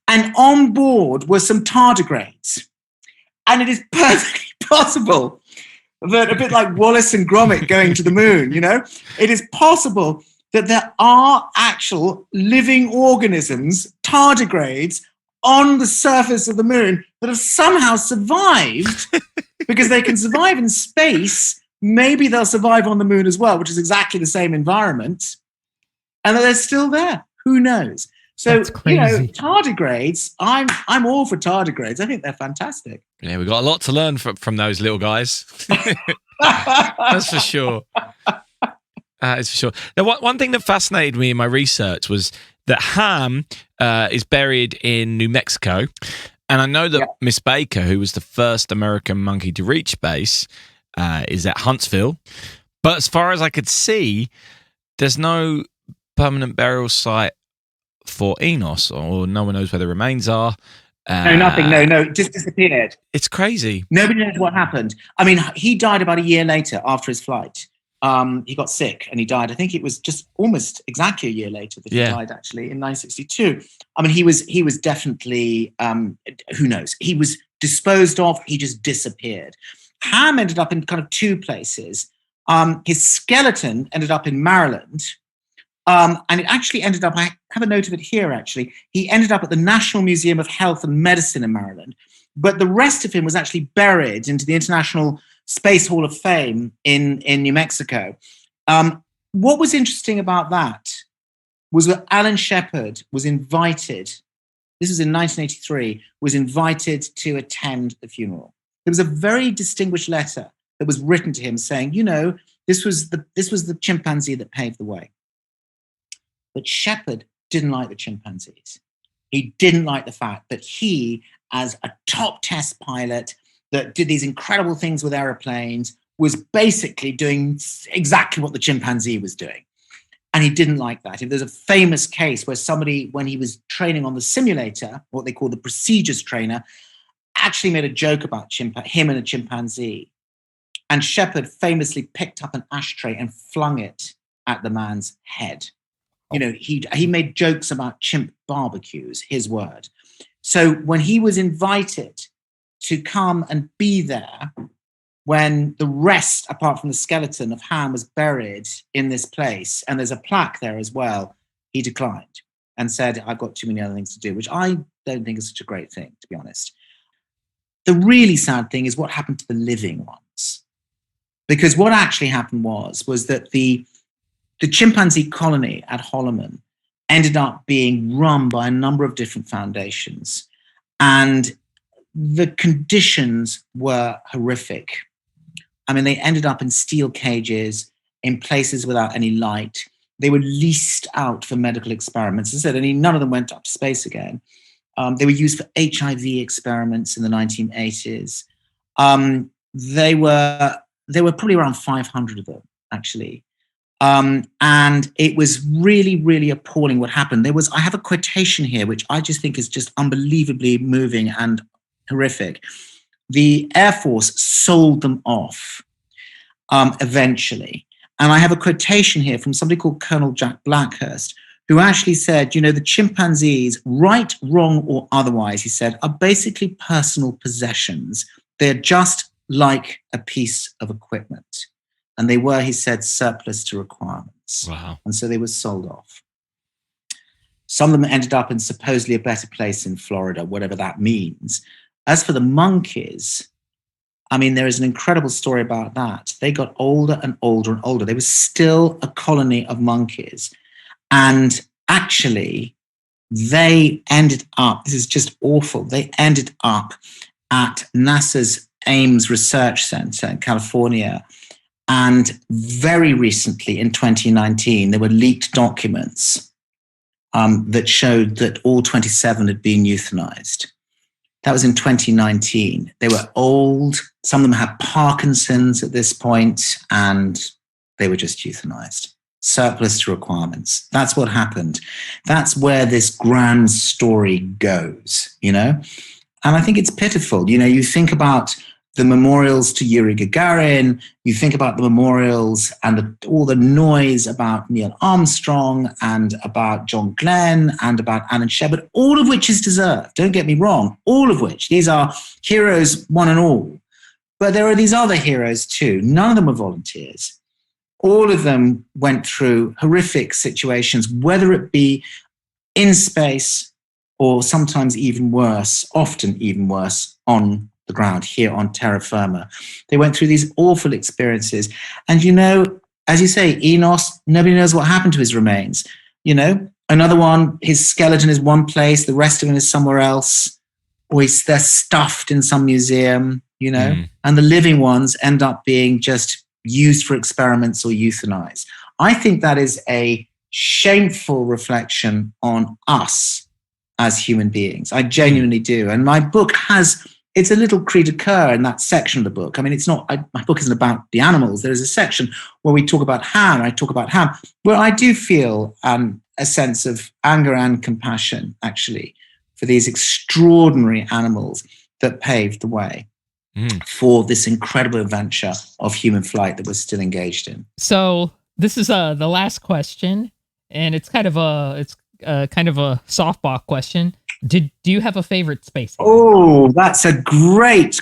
S5: And on board were some tardigrades. And it is perfectly possible that, a bit like Wallace and Gromit going to the moon, it is possible that there are actual living organisms, tardigrades, on the surface of the moon that have somehow survived because they can survive in space. Maybe they'll survive on the moon as well, which is exactly the same environment, and that they're still there. Who knows? So, tardigrades, I'm all for tardigrades. I think they're fantastic.
S2: Yeah, we've got a lot to learn from those little guys. That's for sure. It's for sure. Now, one thing that fascinated me in my research was that Ham is buried in New Mexico. And I know that Miss Baker, who was the first American monkey to reach space, is at Huntsville. But as far as I could see, there's no permanent burial site for Enos, or no one knows where the remains are.
S5: No, nothing. No, just disappeared.
S2: It's crazy.
S5: Nobody knows what happened. He died about a year later after his flight. He got sick and he died. I think it was just almost exactly a year later that he died, actually, in 1962. He was definitely, who knows? He was disposed of. He just disappeared. Ham ended up in kind of 2 places. His skeleton ended up in Maryland. And it actually ended up, I have a note of it here, actually. He ended up at the National Museum of Health and Medicine in Maryland. But the rest of him was actually buried into the International Space Hall of Fame in New Mexico. What was interesting about that was that Alan Shepard was invited, this was in 1983, was invited to attend the funeral. There was a very distinguished letter that was written to him saying, this was the chimpanzee that paved the way. But Shepard didn't like the chimpanzees. He didn't like the fact that he, as a top test pilot that did these incredible things with aeroplanes, was basically doing exactly what the chimpanzee was doing. And he didn't like that. There's a famous case where somebody, when he was training on the simulator, what they call the procedures trainer, actually made a joke about him and a chimpanzee. And Shepard famously picked up an ashtray and flung it at the man's head. He made jokes about chimp barbecues, his word. So when he was invited to come and be there, when the rest, apart from the skeleton of Ham, was buried in this place, and there's a plaque there as well, he declined and said, I've got too many other things to do, which I don't think is such a great thing, to be honest. The really sad thing is what happened to the living ones. Because what actually happened was that the chimpanzee colony at Holloman ended up being run by a number of different foundations. And the conditions were horrific. They ended up in steel cages, in places without any light. They were leased out for medical experiments. As I said, none of them went up to space again. They were used for HIV experiments in the 1980s. There were probably around 500 of them, actually. And it was really, really appalling what happened. I have a quotation here, which I just think is just unbelievably moving and horrific. The Air Force sold them off. eventually. And I have a quotation here from somebody called Colonel Jack Blackhurst, who actually said, the chimpanzees, right, wrong, or otherwise, he said, are basically personal possessions. They're just like a piece of equipment. And they were, he said, surplus to requirements.
S2: Wow.
S5: And so they were sold off. Some of them ended up in supposedly a better place in Florida, whatever that means. As for the monkeys, there is an incredible story about that. They got older and older and older. They were still a colony of monkeys. And actually, they ended up, this is just awful, they ended up at NASA's Ames Research Center in California. And very recently, in 2019, there were leaked documents that showed that all 27 had been euthanized. That was in 2019. They were old. Some of them had Parkinson's at this point, and they were just euthanized. Surplus to requirements. That's what happened. That's where this grand story goes, And I think it's pitiful. You think about the memorials to Yuri Gagarin, you think about the memorials and all the noise about Neil Armstrong and about John Glenn and about Alan Shepard, all of which is deserved. Don't get me wrong, all of which. These are heroes, one and all. But there are these other heroes too. None of them were volunteers. All of them went through horrific situations, whether it be in space or sometimes even worse, often even worse, on the ground here on terra firma. They went through these awful experiences. And, as you say, Enos, nobody knows what happened to his remains. Another one, his skeleton is one place, the rest of him is somewhere else, or they're stuffed in some museum, and the living ones end up being just used for experiments or euthanized. I think that is a shameful reflection on us as human beings. I genuinely do. And my book it's a little cri de coeur in that section of the book. My book isn't about the animals. There is a section where we talk about Ham. I talk about Ham, where I do feel a sense of anger and compassion, actually, for these extraordinary animals that paved the way for this incredible adventure of human flight that we're still engaged in.
S1: So this is the last question, and it's kind of a softball question. Do you have a favorite space hero?
S5: Oh, that's a great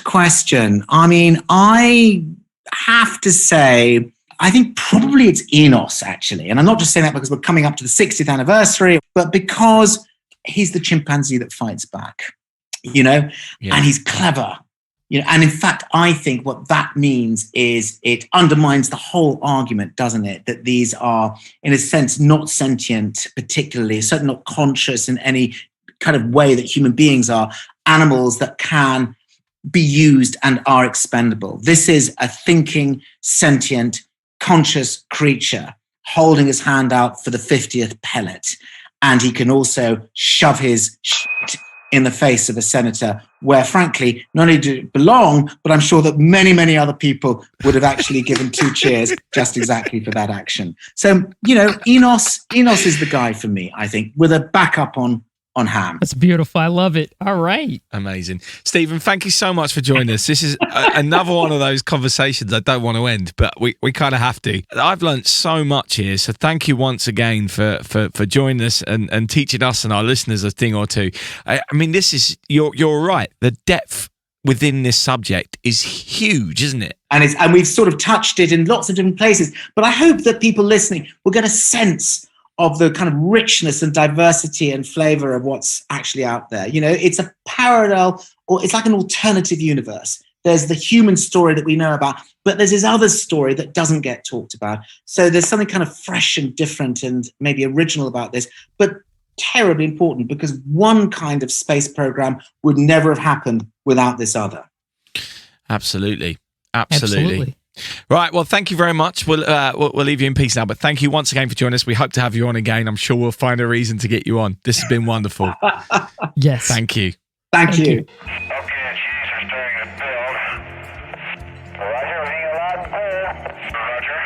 S5: question. I have to say, I think probably it's Enos, actually. And I'm not just saying that because we're coming up to the 60th anniversary, but because he's the chimpanzee that fights back, and he's clever. And in fact, I think what that means is it undermines the whole argument, doesn't it? That these are, in a sense, not sentient, particularly, certainly not conscious in any kind of way that human beings are, animals that can be used and are expendable. This is a thinking, sentient, conscious creature holding his hand out for the 50th pellet. And he can also shove his shit in the face of a senator where, frankly, not only did it belong, but I'm sure that many, many other people would have actually given 2 cheers just exactly for that action. So, Enos is the guy for me, I think, with a backup on Ham.
S1: That's beautiful. I love it. All right.
S2: Amazing. Stephen, thank you so much for joining us. This is another one of those conversations I don't want to end, but we kind of have to. I've learned so much here, so thank you once again for joining us and teaching us and our listeners a thing or two. This is, you're right. The depth within this subject is huge, isn't it?
S5: And we've sort of touched it in lots of different places, but I hope that people listening will get a sense of the kind of richness and diversity and flavor of what's actually out there. It's a parallel, or it's like an alternative universe. There's the human story that we know about, but there's this other story that doesn't get talked about. So there's something kind of fresh and different and maybe original about this, but terribly important, because one kind of space program would never have happened without this other.
S2: Absolutely. Right, well, thank you very much. We'll leave you in peace now, but thank you once again for joining us. We hope to have you on again. I'm sure we'll find a reason to get you on. This has been wonderful.
S1: Yes.
S2: Thank you.
S5: Thank you.
S3: Okay, Chiefs are starting to build. Roger, being loud and clear. Roger.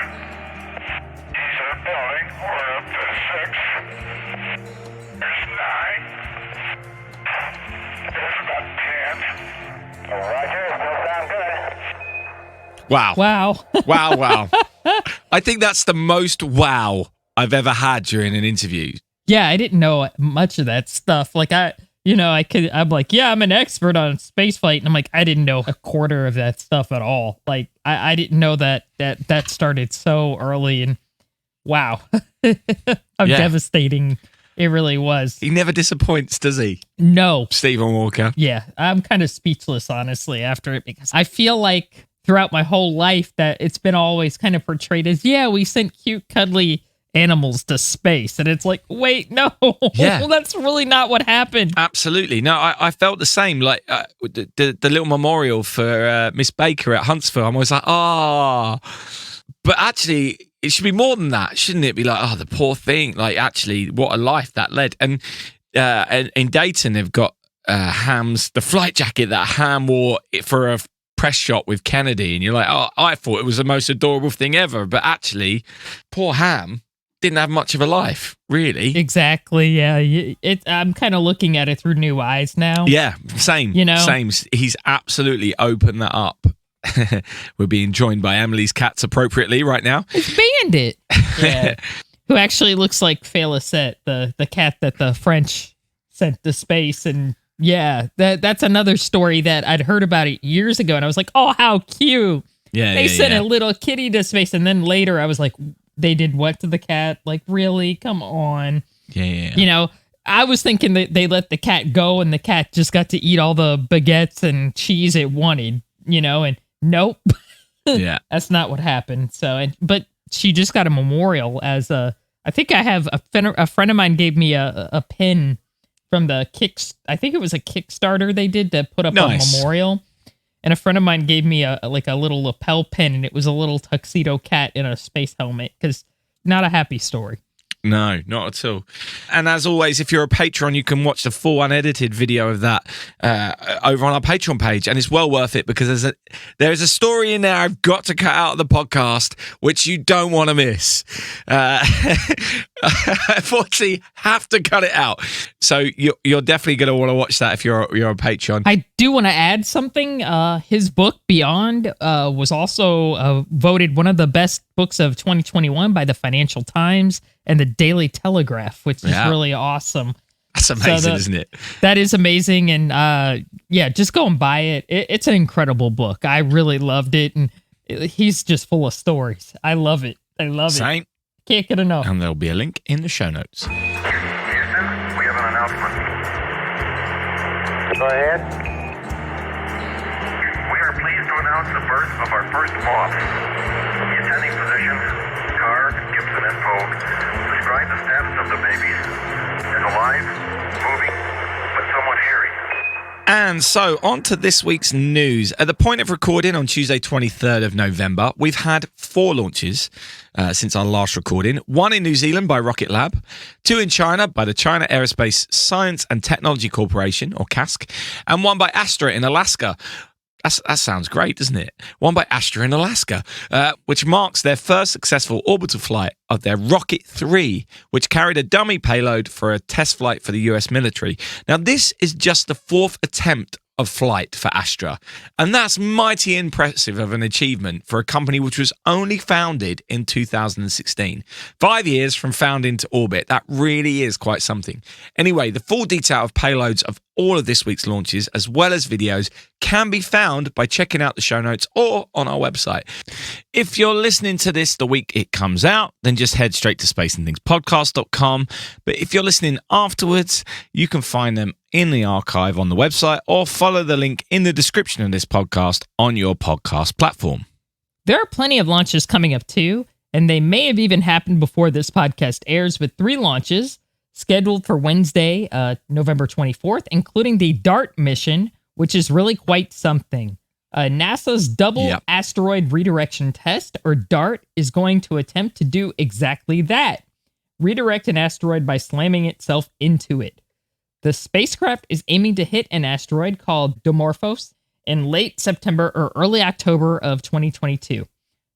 S3: Chiefs are building. We're up to 6. There's 9. There's about 10. Roger, still sound good.
S2: Wow.
S1: Wow.
S2: Wow. I think that's the most wow I've ever had during an interview.
S1: Yeah, I didn't know much of that stuff. Like I'm like, yeah, I'm an expert on spaceflight. And I'm like, I didn't know a quarter of that stuff at all. Like I didn't know that started so early, and wow. How devastating it really was.
S2: He never disappoints, does he?
S1: No.
S2: Stephen Walker.
S1: Yeah, I'm kind of speechless, honestly, after it, because I feel like throughout my whole life that it's been always kind of portrayed as, yeah, we sent cute, cuddly animals to space. And it's like, wait, no, that's really not what happened.
S2: Absolutely. No, I felt the same. Like the little memorial for Miss Baker at Huntsville, I was like, but actually, it should be more than that, shouldn't it? Be like, oh, the poor thing. Like, actually, what a life that led. And in Dayton, they've got Ham's, the flight jacket that Ham wore for a press shot with Kennedy. And you're like, oh, I thought it was the most adorable thing ever. But actually, poor Ham didn't have much of a life, really.
S1: Exactly, yeah. I'm kind of looking at it through new eyes now.
S2: Yeah, same. Same. He's absolutely opened that up. We're being joined by Emily's cats appropriately right now.
S1: It's Bandit. Yeah. Who actually looks like Félicette, the cat that the French sent to space. And yeah, that's another story that I'd heard about it years ago. And I was like, oh, how cute.
S2: Yeah,
S1: they sent a little kitty to space. And then later I was like, they did what to the cat? Like, really? Come on.
S2: Yeah.
S1: You know, I was thinking that they let the cat go and the cat just got to eat all the baguettes and cheese it wanted, and nope.
S2: Yeah. That's
S1: not what happened. So, but she just got a memorial as I think I have a friend of mine gave me a pin from I think it was a Kickstarter they did to put up a memorial. And a friend of mine gave me a little lapel pin, and it was a little tuxedo cat in a space helmet, because not a happy story.
S2: No, not at all. And as always, if you're a Patreon, you can watch the full unedited video of that over on our Patreon page. And it's well worth it, because there's a story in there I've got to cut out of the podcast, which you don't want to miss. Unfortunately, have to cut it out. So you're definitely going to want to watch that if you're a Patreon.
S1: I do want to add something. His book, Beyond, was also voted one of the best books of 2021 by the Financial Times and the Daily Telegraph, which is really awesome.
S2: That's amazing, isn't it?
S1: That is amazing. And just go and buy it. It's an incredible book. I really loved it. And he's just full of stories. I love it.
S2: Same.
S1: Can't get enough.
S2: And there'll be a link in the show notes.
S3: Houston, we have an announcement. Go ahead. We are pleased to announce the birth of our first moth. The attending physicians, Carr, Gibson, and Pogue, describe the status of the babies as alive, moving, but somewhat hairy.
S2: And so, on to this week's news. At the point of recording on Tuesday, 23rd of November, we've had 4 launches since our last recording. 1 in New Zealand by Rocket Lab, 2 in China by the China Aerospace Science and Technology Corporation, or CASC, and 1 by Asteroid in Alaska. That sounds great, doesn't it? 1 by Astra in Alaska, which marks their first successful orbital flight of their Rocket 3, which carried a dummy payload for a test flight for the US military. Now, this is just the 4th attempt of flight for Astra, and that's mighty impressive of an achievement for a company which was only founded in 2016. 5 years from founding to orbit, that really is quite something. Anyway, the full detail of payloads of all of this week's launches, as well as videos, can be found by checking out the show notes or on our website. If you're listening to this the week it comes out, then just head straight to spaceandthingspodcast.com. But if you're listening afterwards, you can find them in the archive on the website, or follow the link in the description of this podcast on your podcast platform.
S1: There are plenty of launches coming up too, and they may have even happened before this podcast airs, with 3 launches scheduled for Wednesday, November 24th, including the DART mission, which is really quite something. NASA's Double Asteroid Redirection Test, or DART, is going to attempt to do exactly that. Redirect an asteroid by slamming itself into it. The spacecraft is aiming to hit an asteroid called Dimorphos in late September or early October of 2022.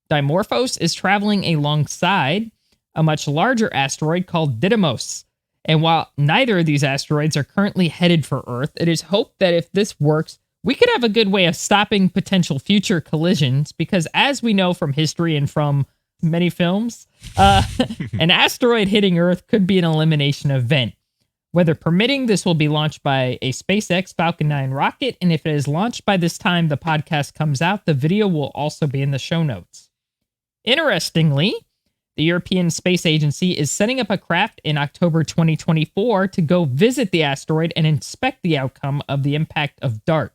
S1: Dimorphos is traveling alongside a much larger asteroid called Didymos. And while neither of these asteroids are currently headed for Earth, it is hoped that if this works, we could have a good way of stopping potential future collisions because, as we know from history and from many films, an asteroid hitting Earth could be an elimination event. Weather permitting, this will be launched by a SpaceX Falcon 9 rocket, and if it is launched by this time the podcast comes out, the video will also be in the show notes. Interestingly, the European Space Agency is setting up a craft in October 2024 to go visit the asteroid and inspect the outcome of the impact of DART.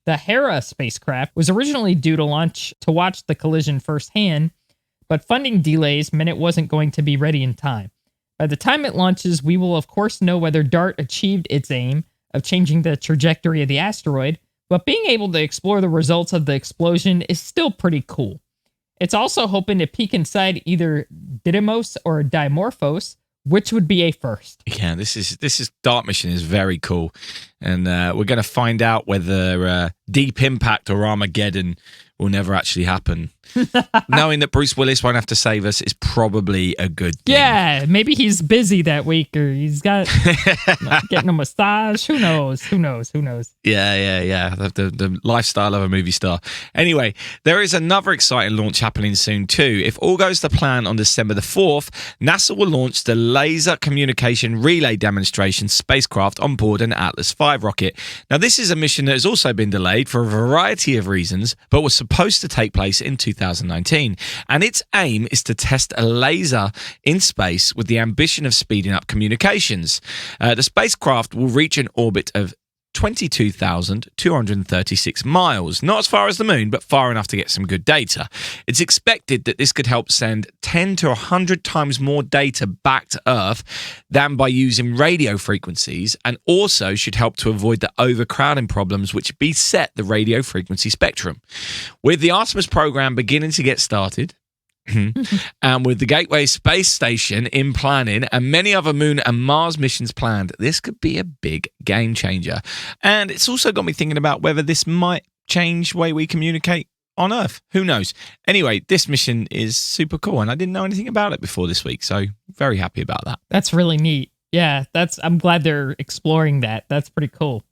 S1: The Hera spacecraft was originally due to launch to watch the collision firsthand, but funding delays meant it wasn't going to be ready in time. By the time it launches, we will of course know whether DART achieved its aim of changing the trajectory of the asteroid, but being able to explore the results of the explosion is still pretty cool. It's also hoping to peek inside either Didymos or Dimorphos, which would be a first.
S2: Yeah, this is DART mission is very cool, and we're going to find out whether Deep Impact or Armageddon will never actually happen. Knowing that Bruce Willis won't have to save us is probably a good thing.
S1: Yeah, maybe he's busy that week, or he's got getting a massage. Who knows?
S2: Yeah. The lifestyle of a movie star. Anyway, there is another exciting launch happening soon too. If all goes to plan on December the 4th, NASA will launch the Laser Communication Relay Demonstration spacecraft on board an Atlas V rocket. Now, this is a mission that has also been delayed for a variety of reasons, but was supposed to take place in 2019. And its aim is to test a laser in space with the ambition of speeding up communications. The spacecraft will reach an orbit of 22,236 miles. Not as far as the moon, but far enough to get some good data. It's expected that this could help send 10 to 100 times more data back to Earth than by using radio frequencies, and also should help to avoid the overcrowding problems which beset the radio frequency spectrum. With the Artemis program beginning to get started, and with the Gateway Space Station in planning and many other Moon and Mars missions planned, this could be a big game changer. And it's also got me thinking about whether this might change the way we communicate on Earth. Who knows? Anyway, this mission is super cool, and I didn't know anything about it before this week, so very happy about that.
S1: That's really neat. Yeah, I'm glad they're exploring that. That's pretty cool.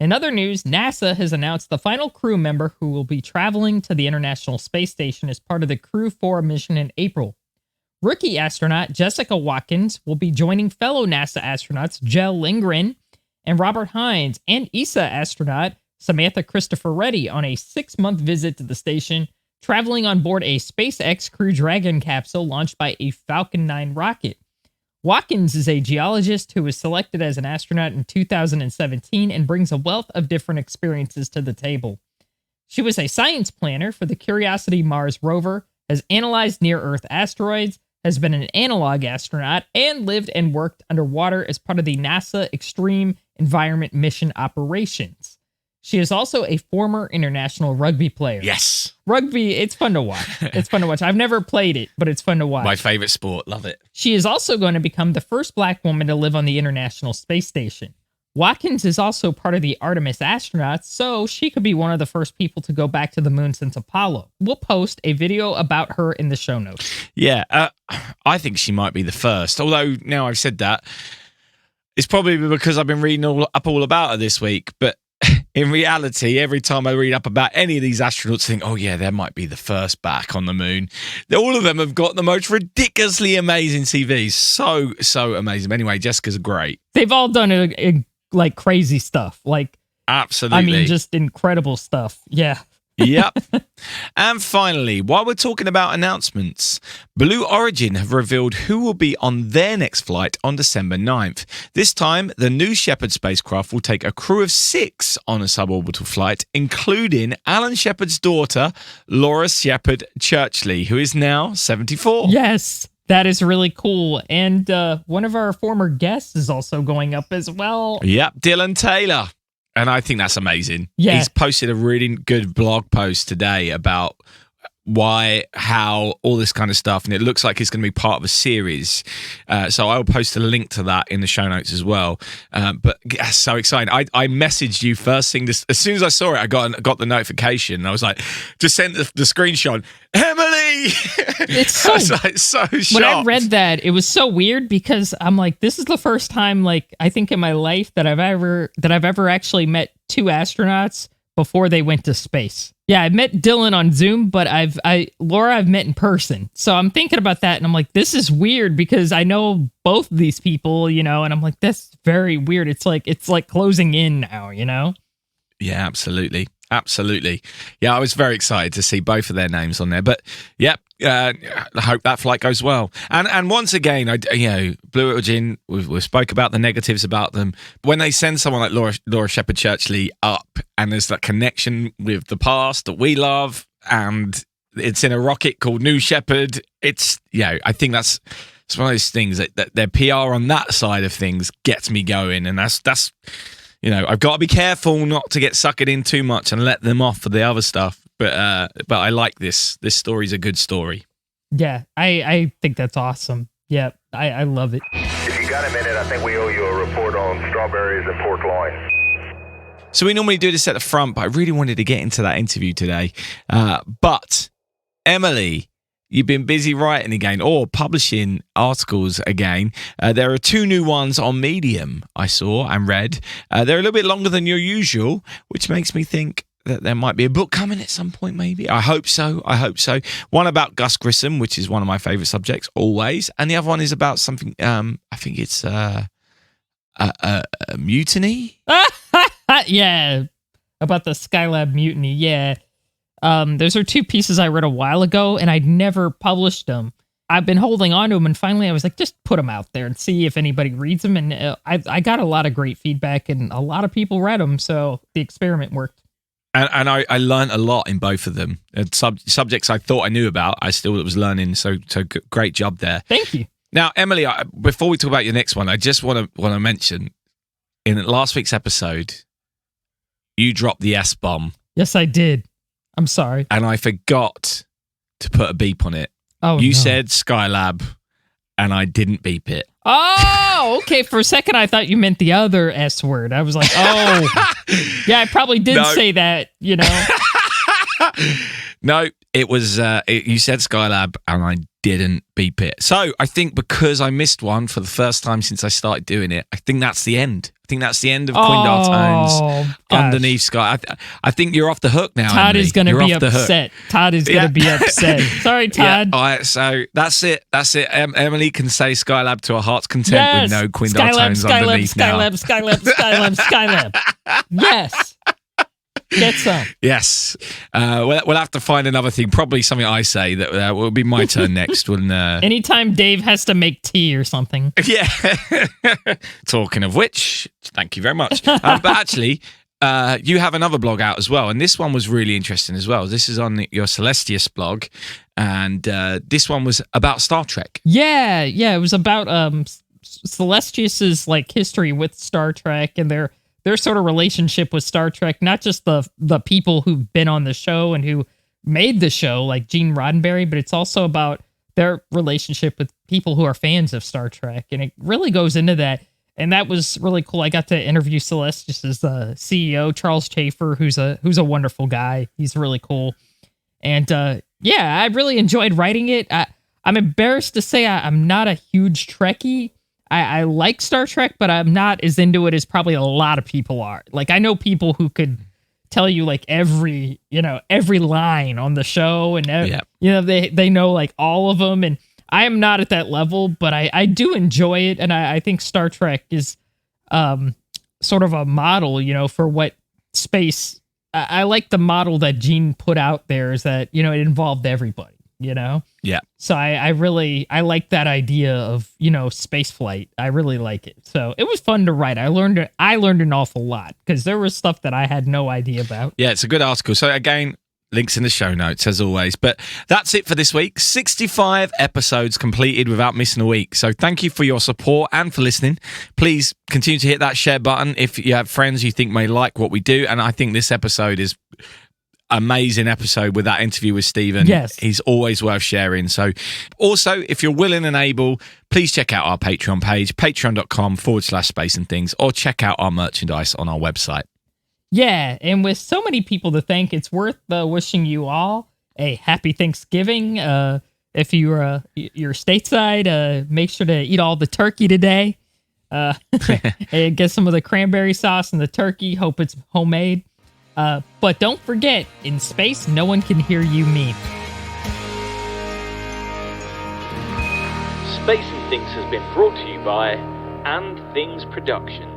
S1: In other news, NASA has announced the final crew member who will be traveling to the International Space Station as part of the Crew 4 mission in April. Rookie astronaut Jessica Watkins will be joining fellow NASA astronauts Jel Lindgren and Robert Hines and ESA astronaut Samantha Christopher Reddy on a 6-month visit to the station, traveling on board a SpaceX Crew Dragon capsule launched by a Falcon 9 rocket. Watkins is a geologist who was selected as an astronaut in 2017 and brings a wealth of different experiences to the table. She was a science planner for the Curiosity Mars rover, has analyzed near-Earth asteroids, has been an analog astronaut, and lived and worked underwater as part of the NASA Extreme Environment Mission Operations. She is also a former international rugby player.
S2: Yes.
S1: Rugby, it's fun to watch. I've never played it, but it's fun to watch.
S2: My favorite sport. Love it.
S1: She is also going to become the first Black woman to live on the International Space Station. Watkins is also part of the Artemis astronauts, so she could be one of the first people to go back to the moon since Apollo. We'll post a video about her in the show notes.
S2: Yeah, I think she might be the first. Although, now I've said that, it's probably because I've been reading all about her this week, but in reality, every time I read up about any of these astronauts, I think, oh yeah, there might be the first back on the moon. All of them have got the most ridiculously amazing CVs. So amazing. Anyway, Jessica's great.
S1: They've all done like crazy stuff. Like,
S2: absolutely.
S1: I mean, just incredible stuff. Yeah.
S2: Yep. And finally, while we're talking about announcements, Blue Origin have revealed who will be on their next flight on December 9th. This time, the New Shepard spacecraft will take a crew of 6 on a suborbital flight, including Alan Shepard's daughter, Laura Shepard Churchley, who is now 74.
S1: Yes. That is really cool. And one of our former guests is also going up as well.
S2: Yep, Dylan Taylor. And I think that's amazing.
S1: Yeah.
S2: He's posted a really good blog post today about why, how, all this kind of stuff. And it looks like it's going to be part of a series. So I'll post a link to that in the show notes as well. But yeah, so exciting. I messaged you first thing. As soon as I saw it, I got the notification. And I was like, just sent the screenshot. Emily!
S1: It's so,
S2: I was like, so shocked.
S1: When I read that, it was so weird because I'm like, this is the first time, like, I think in my life that I've ever actually met 2 astronauts, before they went to space. Yeah, I met Dylan on Zoom, but Laura I've met in person. So I'm thinking about that, and I'm like, this is weird because I know both of these people, and I'm like, that's very weird. It's like closing in now,
S2: Yeah, absolutely. Absolutely. Yeah, I was very excited to see both of their names on there. But yep, I hope that flight goes well. And once again, Blue Origin, we spoke about the negatives about them. When they send someone like Laura Shepherd Churchley up, and there's that connection with the past that we love, and it's in a rocket called New Shepard. It's I think it's one of those things that their PR on that side of things gets me going, and that's. I've got to be careful not to get suckered in too much and let them off for the other stuff. But I like this. This story's a good story.
S1: Yeah, I think that's awesome. Yeah, I love it.
S3: If you got a minute, I think we owe you a report on strawberries and pork loin.
S2: So we normally do this at the front, but I really wanted to get into that interview today. But Emily, you've been busy writing again or publishing articles again. There are 2 new ones on Medium I saw and read. They're a little bit longer than your usual, which makes me think that there might be a book coming at some point, maybe. I hope so. One about Gus Grissom, which is one of my favourite subjects, always. And the other one is about something, I think it's a mutiny?
S1: Yeah, about the Skylab Mutiny, yeah. Those are 2 pieces I read a while ago, and I'd never published them. I've been holding on to them, and finally I was like, just put them out there and see if anybody reads them. And I got a lot of great feedback, and a lot of people read them, so the experiment worked.
S2: And I learned a lot in both of them. Subjects I thought I knew about, I still was learning, so great job there.
S1: Thank you.
S2: Now, Emily, before we talk about your next one, I just want to mention, in last week's episode, you dropped the S-bomb.
S1: Yes, I did. I'm sorry.
S2: And I forgot to put a beep on it.
S1: Oh,
S2: you
S1: no.
S2: said Skylab, and I didn't beep it.
S1: Oh, okay. For a second, I thought you meant the other S word. I was like, oh. Yeah, I probably did say that,
S2: No, it was, you said Skylab, and I didn't beep it. So I think because I missed one for the first time since I started doing it, I think that's the end. I think that's the end of Quindar Tones underneath Sky. I think you're off the hook now.
S1: Todd
S2: Emily.
S1: is going to be upset. Todd is going to be upset. Sorry, Todd.
S2: Yeah, all right, so that's it. Emily can say Skylab to her heart's content with no Quindar Tones underneath now.
S1: Skylab. Yes. Get some.
S2: Yes. We'll have to find another thing. Probably something I say that will be my turn next.
S1: Anytime Dave has to make tea or something.
S2: Yeah. Talking of which, thank you very much. But actually, you have another blog out as well. And this one was really interesting as well. This is on your Celestius blog. And this one was about Star Trek.
S1: Yeah. It was about Celestius's history with Star Trek and their sort of relationship with Star Trek, not just the people who've been on the show and who made the show, like Gene Roddenberry, but it's also about their relationship with people who are fans of Star Trek. And it really goes into that. And that was really cool. I got to interview Celestius's CEO, Charles Chafer, who's a wonderful guy. He's really cool. And I really enjoyed writing it. I'm embarrassed to say I'm not a huge Trekkie. I like Star Trek, but I'm not as into it as probably a lot of people are. I know people who could tell you every line on the show, and they know all of them. And I am not at that level, but I do enjoy it, and I think Star Trek is sort of a model, for what space. I like the model that Gene put out there is that it involved everybody.
S2: Yeah.
S1: So I like that idea of, space flight. I really like it. So it was fun to write. I learned an awful lot because there was stuff that I had no idea about.
S2: Yeah, it's a good article. So again, links in the show notes as always. But that's it for this week. 65 episodes completed without missing a week. So thank you for your support and for listening. Please continue to hit that share button if you have friends you think may like what we do. And I think this episode is amazing episode with that interview with Stephen.
S1: Yes.
S2: He's always worth sharing. So also, if you're willing and able, please check out our Patreon page, patreon.com/space and things, or check out our merchandise on our website.
S1: Yeah. And with so many people to thank, it's worth wishing you all a happy Thanksgiving. If you're stateside, make sure to eat all the turkey today. And get some of the cranberry sauce and the turkey. Hope it's homemade. But don't forget, in space, no one can hear you meep.
S6: Space and Things has been brought to you by And Things Production.